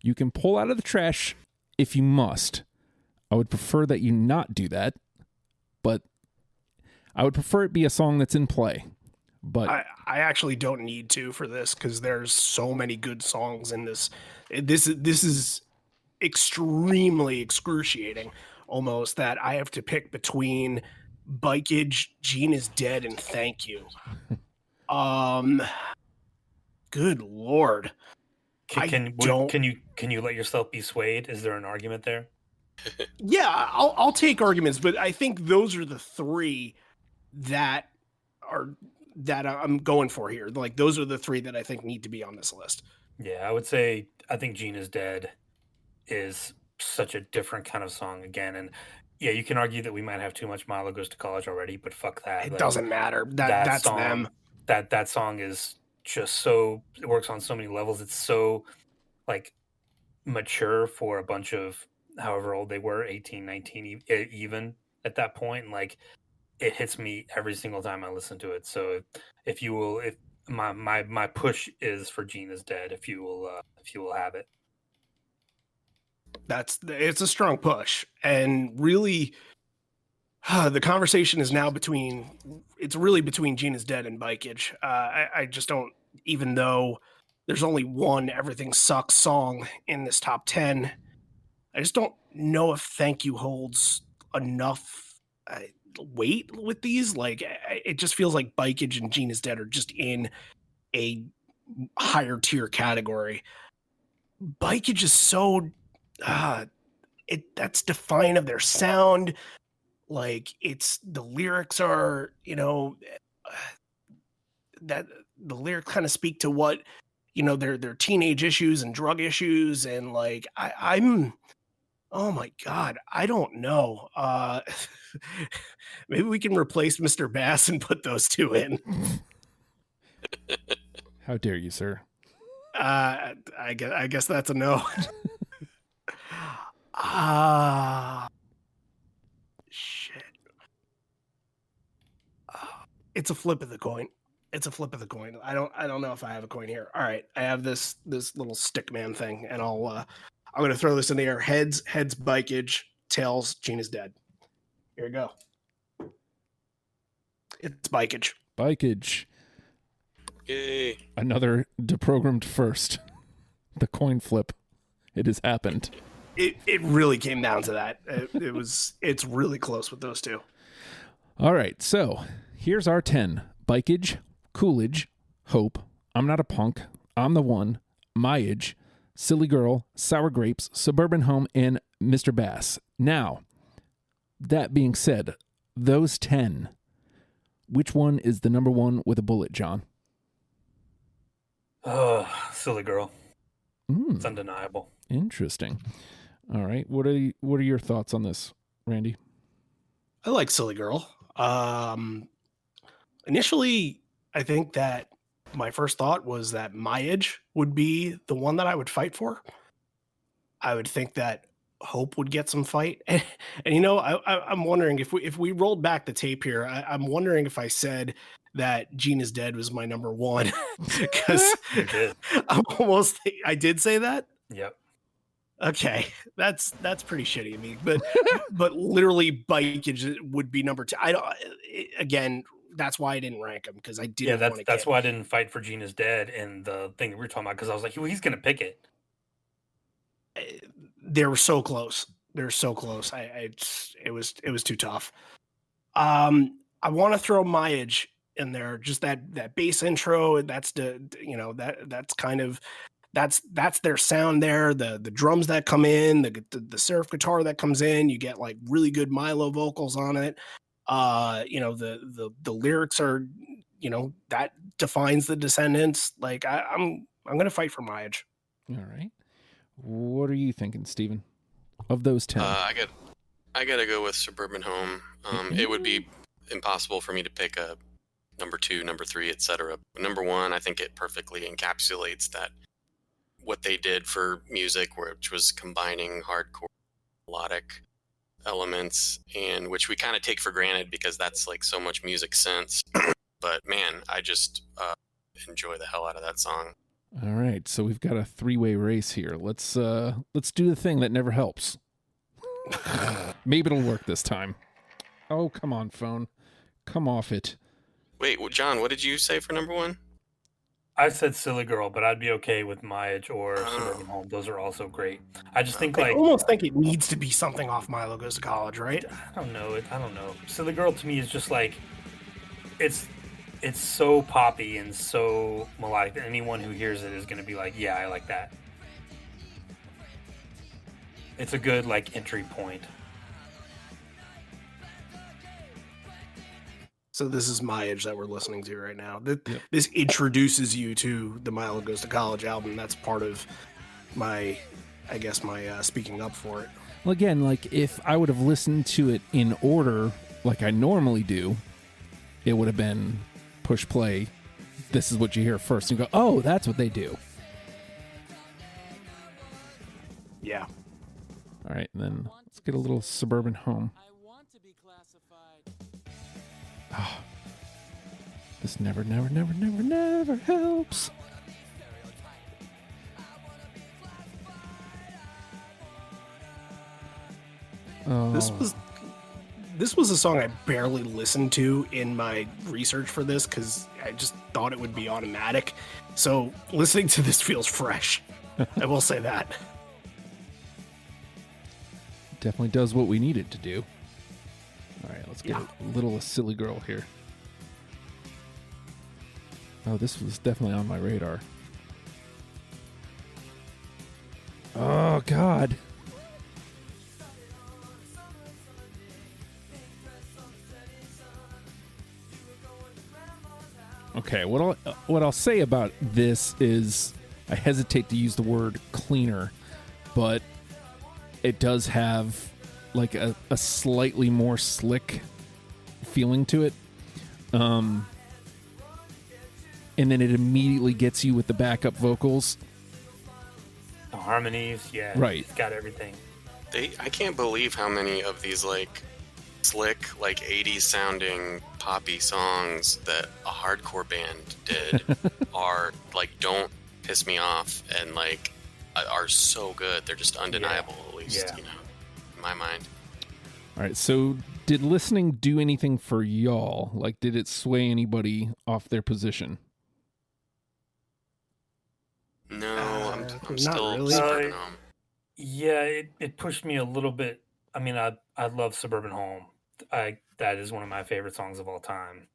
you can pull out of the trash if you must. I would prefer that you not do that, but I would prefer it be a song that's in play. But I actually don't need to for this because there's so many good songs in this. This is extremely excruciating, almost, that I have to pick between Bikeage, Gene is Dead, and Thank You. Good Lord. Can you let yourself be swayed? Is there an argument there? Yeah, I'll take arguments, but I think those are the three that I'm going for here. Like, those are the three that I think need to be on this list. Yeah, I think Gene is Dead is such a different kind of song again. And yeah, you can argue that we might have too much Milo Goes to College already, but fuck that. It doesn't matter. That's song, them. That song is just it works on so many levels. It's so mature for a bunch of however old they were, 18, 19 even at that point. And it hits me every single time I listen to it. So if my push is for Gene is Dead, if you will have it. It's a strong push, and really, the conversation is now between Gina's Dead and Bikeage. I just don't, even though there's only one Everything Sucks song in this top 10, I just don't know if Thank You holds enough weight with these. Like, it just feels like Bikeage and Gina's Dead are just in a higher tier category. Bikeage is so that's defiant of their sound. Like, it's the lyrics are, that the lyrics kind of speak to what, their teenage issues and drug issues, and like I'm oh my god, I don't know. Maybe we can replace Mr. Bass and put those two in. How dare you, sir? I guess that's a no. Shit. It's a flip of the coin. I don't know if I have a coin here. All right, I have this little stick man thing, and I'm gonna throw this in the air. Heads, Bikeage. Tails, Gina's Dead. Here we go. It's Bikeage. Bikeage. Yay. Another deprogrammed first. The coin flip. It has happened. It really came down to that. It's really close with those two. All right, so here's our 10. Bikeage, Coolidge, Hope, I'm Not a Punk, I'm the One, My Age, Silly Girl, Sour Grapes, Suburban Home, and Mr. Bass. Now, that being said, those 10, which one is the number one with a bullet, John? Silly Girl. It's undeniable. Interesting. All right. What are your thoughts on this, Randy? I like Silly Girl. Initially, I think that my first thought was that My Age would be the one that I would fight for. I would think that Hope would get some fight. And I'm wondering if we rolled back the tape here, I'm wondering if I said that Gina's Dead was my number one. Because I did say that? Yep. Okay, that's pretty shitty of me, but literally Bikeage would be number 2. Again, that's why I didn't rank him, because I didn't want to. That's why I didn't fight for Gina's Dead and the thing that we were talking about, because I was like, well, he's gonna pick it. They were so close. They're so close. It was too tough. I want to throw My Age in there. Just that bass intro. That's that's kind of. That's their sound there. The drums that come in, the surf guitar that comes in, you get like really good Milo vocals on it. The lyrics are, that defines the Descendents. Like I'm gonna fight for My Age. All right. What are you thinking, Steven? Of those 10? I gotta go with Suburban Home. It would be impossible for me to pick a number 2, number 3, etc. Number 1, I think it perfectly encapsulates that. What they did for music, which was combining hardcore melodic elements, and which we kind of take for granted because that's like so much music sense. But man, I just enjoy the hell out of that song. All right, so we've got a 3-way race here. Let's do the thing that never helps. Maybe it'll work this time. Oh, come on, phone. Come off it. Wait, John, what did you say for number 1? I said Silly Girl, but I'd be okay with My Age or Suburban Home. Those are also great. I just think I almost think it needs to be something off Milo Goes to College, right? I don't know. Silly Girl to me is just like it's so poppy and so melodic that anyone who hears it is going to be like, yeah, I like that. It's a good like entry point. So this is My Age that we're listening to right now. This introduces you to the Milo Goes to College album. That's part of my speaking up for it. Well, again, like if I would have listened to it in order like I normally do, it would have been push play. This is what you hear first. And you go, oh, that's what they do. Yeah. All right, and then let's get a little Suburban Home. Oh, this never helps. Oh. This was a song I barely listened to in my research for this because I just thought it would be automatic. So listening to this feels fresh. I will say that. Definitely does what we need it to do. All right, let's get a little silly girl here. Oh, this was definitely on my radar. Oh, God. Okay, what I'll say about this is I hesitate to use the word cleaner, but it does have like a slightly more slick feeling to it. And then it immediately gets you with the backup vocals. The harmonies, yeah. Right. It's got everything. I can't believe how many of these like slick, like 80s sounding poppy songs that a hardcore band did are like don't piss me off and like are so good. They're just undeniable, at least, you know, in my mind. All right, so did listening do anything for y'all? Like, did it sway anybody off their position? No, I'm not still really. Suburban Home. Yeah, it pushed me a little bit. I mean, I love Suburban Home. That is one of my favorite songs of all time.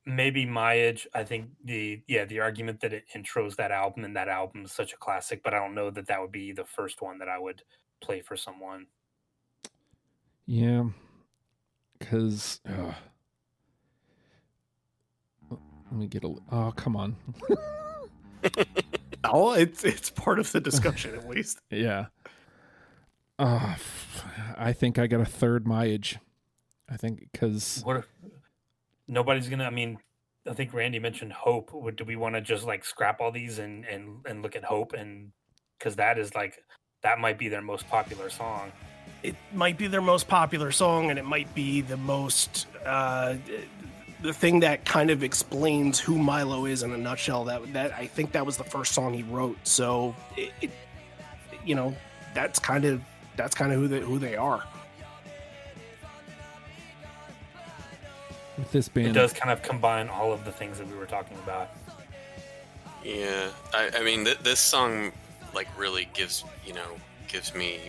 Maybe My Age. I think the argument that it intros that album and that album is such a classic, but I don't know that would be the first one that I would play for someone. Yeah, because let me get a. Oh, come on. Oh, it's part of the discussion at least. Yeah. I think I got a third My Age. I think because What if nobody's gonna? I mean, I think Randy mentioned Hope. Do we want to just like scrap all these and look at Hope, and because that is like that might be their most popular song. It might be their most popular song, and it might be the most the thing that kind of explains who Milo is in a nutshell. That I think that was the first song he wrote. So it you know, that's kind of who they are. with this band, It does kind of combine all of the things that we were talking about. Yeah, I mean, this song like really gives me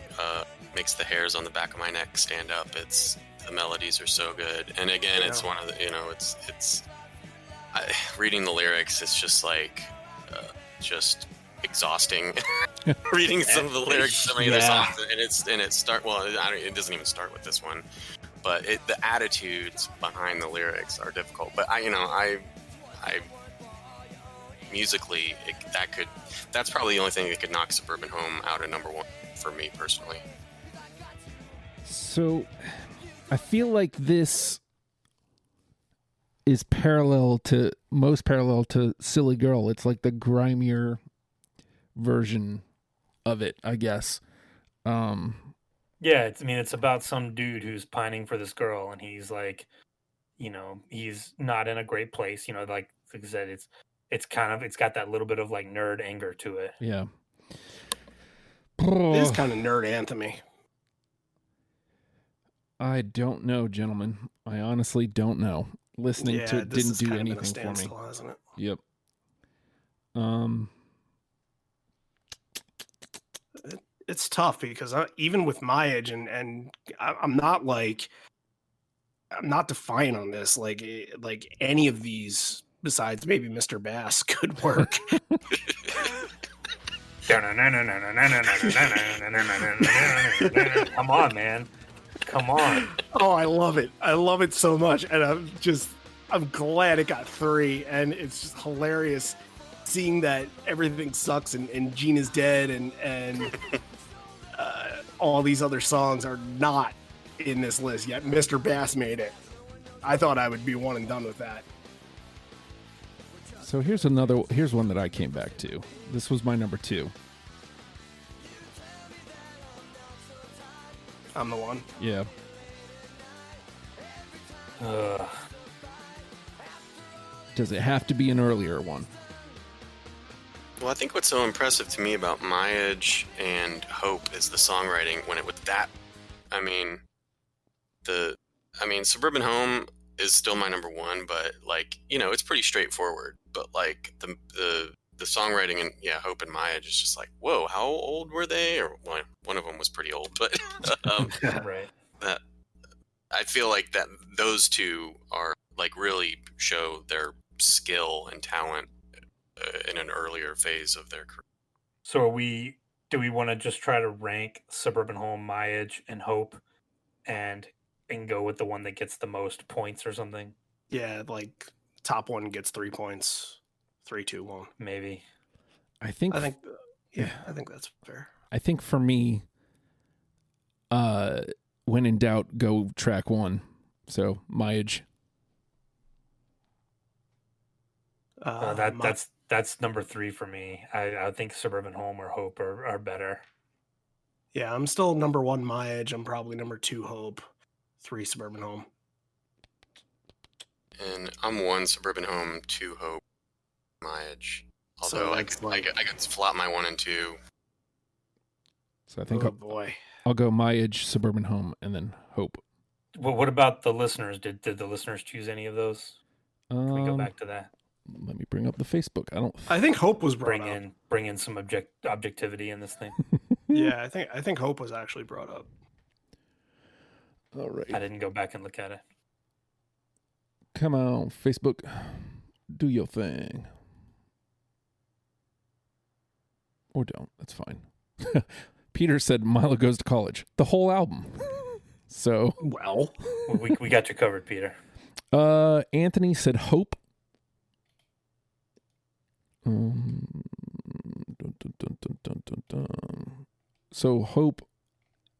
makes the hairs on the back of my neck stand up. The melodies are so good, and again, it's one of the it's reading the lyrics. It's just like just exhausting. Reading some of the lyrics, so many of the songs, and it doesn't even start with this one, but the attitudes behind the lyrics are difficult. But I musically, that's probably the only thing that could knock Suburban Home out of number one for me personally. So I feel like this is most parallel to Silly Girl. It's like the grimier version of it, I guess. Yeah, it's about some dude who's pining for this girl, and he's like, he's not in a great place. Like I said, it's got that little bit of like nerd anger to it. Yeah. It is kind of nerd anthemy. I don't know, gentlemen. I honestly don't know. Listening to it didn't do anything for me. Hasn't it? Yep. It's tough because even with my age and I'm not defiant on this. Like any of these besides maybe Mr. Bass could work. Come on, man. Come on. Oh, I love it. I love it so much. And I'm glad it got 3. And it's just hilarious seeing that everything sucks and Gina's dead and all these other songs are not in this list yet. Mr. Bass made it. I thought I would be one and done with that. So here's one that I came back to. This was my number 2. I'm the one. Yeah. Does it have to be an earlier one? Well, I think what's so impressive to me about My Edge and Hope is the songwriting when it was that I mean, Suburban Home is still my number one, but like, it's pretty straightforward. But like the songwriting and Hope and Maya is just like, whoa, how old were they? Or well, one of them was pretty old, but Right. that I feel like that those two are like really show their skill and talent in an earlier phase of their career. So do we want to just try to rank Suburban Home, Myage, and Hope and go with the one that gets the most points or something? Yeah, like top one gets 3 points. 3, 2, 1. Maybe. I think I think that's fair. I think for me, when in doubt, go track one. So Myage. That's number 3 for me. I think Suburban Home or Hope are better. Yeah, I'm still number 1 Myage. I'm probably number 2 Hope, 3 Suburban Home. And I'm 1 Suburban Home, 2 Hope, Myage. Although I could flop my 1 and 2. So I think boy. I'll go Myage, Suburban Home, and then Hope. Well, what about the listeners? Did the listeners choose any of those? Can we go back to that? Let me bring up the Facebook. I think Hope was brought up. Bring in some objectivity in this thing. Yeah, I think Hope was actually brought up. All right. I didn't go back and look at it. Come on, Facebook. Do your thing. Or don't. That's fine. Peter said Milo Goes to College. The whole album. So. Well. We got you covered, Peter. Anthony said Hope. So Hope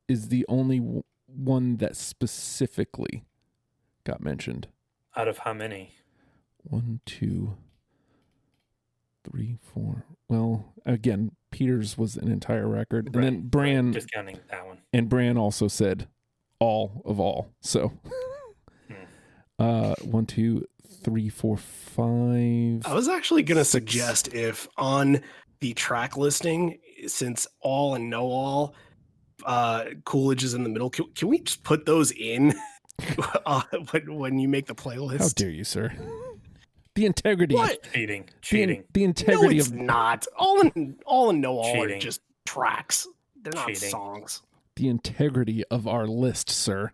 is the only one that specifically got mentioned. Out of how many? 1, 2, 3, 4. Well, again, Peter's was an entire record, and then Bran discounting that one. And Bran also said all of all. So 1, 2, 3, 4, 5. I was actually going to suggest if on the track listing, since all and no all, Coolidge is in the middle, can we just put those in when you make the playlist? How dare you, sir? The integrity. What? Cheating. The integrity no, it's not. All and no all Cheating. are just tracks. They're not Cheating. songs. The integrity of our list, sir.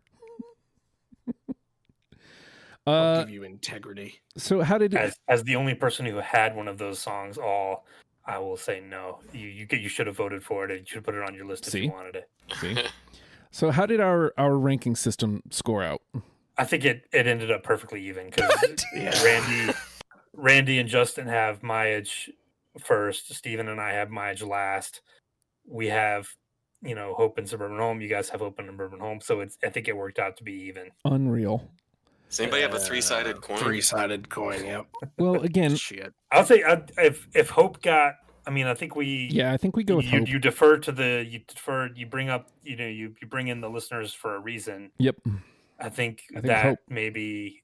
I'll give you integrity. So how did as the only person who had one of those songs, I will say no. You should have voted for it. You should have put it on your list if you wanted it. See? So how did our ranking system score out? I think it ended up perfectly even because Randy and Justin have Myage first. Steven and I have Myage last. We have, Hope and Suburban Home. You guys have Hope and Suburban Home. So I think it worked out to be even. Unreal. Does anybody have a 3-sided coin? 3-sided coin, yep. Well, again, shit. I'll say if Hope got, I think we. Yeah, I think we go with Hope. You defer to you bring up, you bring in the listeners for a reason. Yep. I think that Hope. maybe,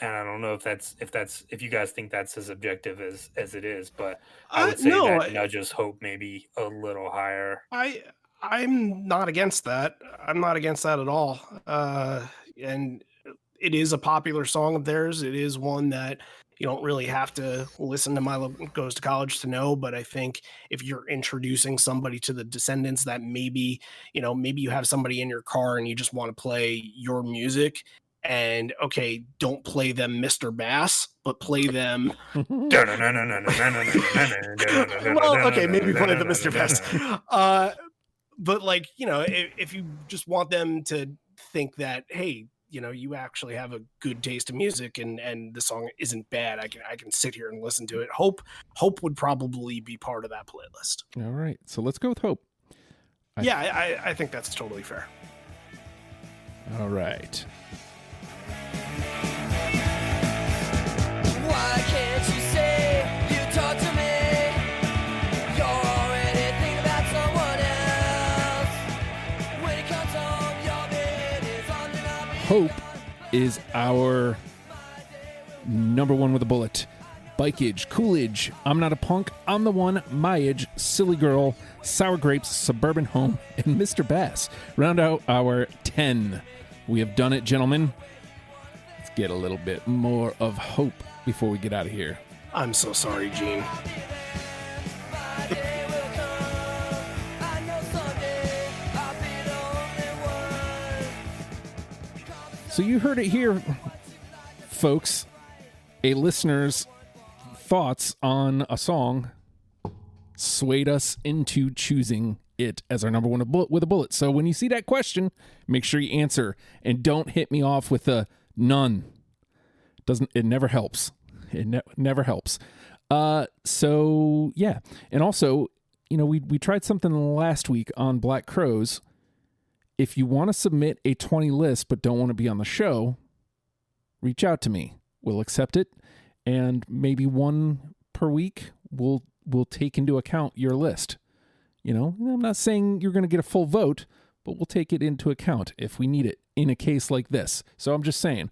and I don't know if you guys think that's as objective as it is, but I would say that nudges Hope maybe a little higher. I'm not against that. I'm not against that at all. And it is a popular song of theirs. It is one that you don't really have to listen to Milo Goes to College to know, but I think if you're introducing somebody to the Descendents that maybe you have somebody in your car and you just want to play your music and don't play them Mr. Bass, but play them. Well, maybe play the Mr. Bass. But if you just want them to think that, hey, you actually have a good taste of music and the song isn't bad. I can sit here and listen to it. Hope would probably be part of that playlist. All right. So let's go with Hope. I think that's totally fair. All right. Why can't you say you talk to me? You're already thinking about someone else. When it comes home, your bed is on the Hope is our number one with a bullet. Bikeage, Coolidge, I'm Not a Punk, I'm the One, My Age, Silly Girl, Sour Grapes, Suburban Home, and Mr. Bass round out our 10. We have done it, gentlemen. Let's get a little bit more of hope before we get out of here. I'm so sorry, Gene. So you heard it here, folks. A listener's thoughts on a song swayed us into choosing it as our number one with a bullet. So when you see that question, make sure you answer and don't hit me off with a none. It never helps. It never helps. So yeah. And also, we tried something last week on Black Crows. If you want to submit a 20 list but don't want to be on the show, reach out to me. We'll accept it, and maybe one per week we'll take into account your list. I'm not saying you're going to get a full vote, but we'll take it into account if we need it in a case like this. So I'm just saying,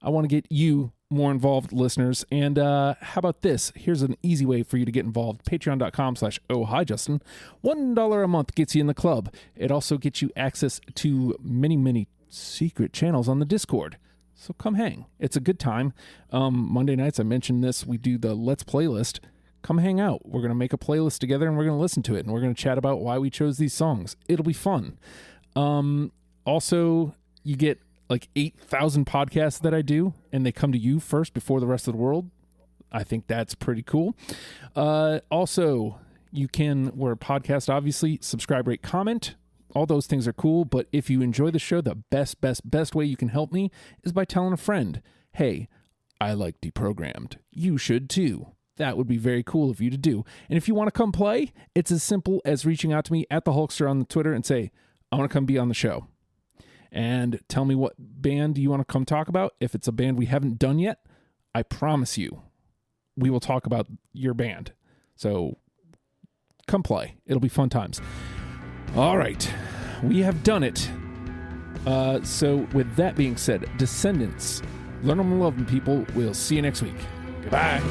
I want to get you more involved, listeners. And how about this? Here's an easy way for you to get involved. Patreon.com/ohhijustin. $1 a month gets you in the club. It also gets you access to many, many secret channels on the Discord. So come hang. It's a good time. Monday nights, I mentioned this, we do the Let's Playlist. Come hang out. We're going to make a playlist together, and we're going to listen to it, and we're going to chat about why we chose these songs. It'll be fun. Also, you get like 8,000 podcasts that I do, and they come to you first before the rest of the world. I think that's pretty cool. Also, we're a podcast, obviously, subscribe, rate, comment. All those things are cool, but if you enjoy the show, the best way you can help me is by telling a friend, hey, I like Deprogrammed. You should too. That would be very cool of you to do. And if you want to come play, it's as simple as reaching out to me at the Hulkster on the Twitter and say, I want to come be on the show. And tell me what band you want to come talk about. If it's a band we haven't done yet, I promise you, we will talk about your band. So come play. It'll be fun times. All right, we have done it. So with that being said, Descendents, learn them and love them, people. We'll see you next week. Goodbye.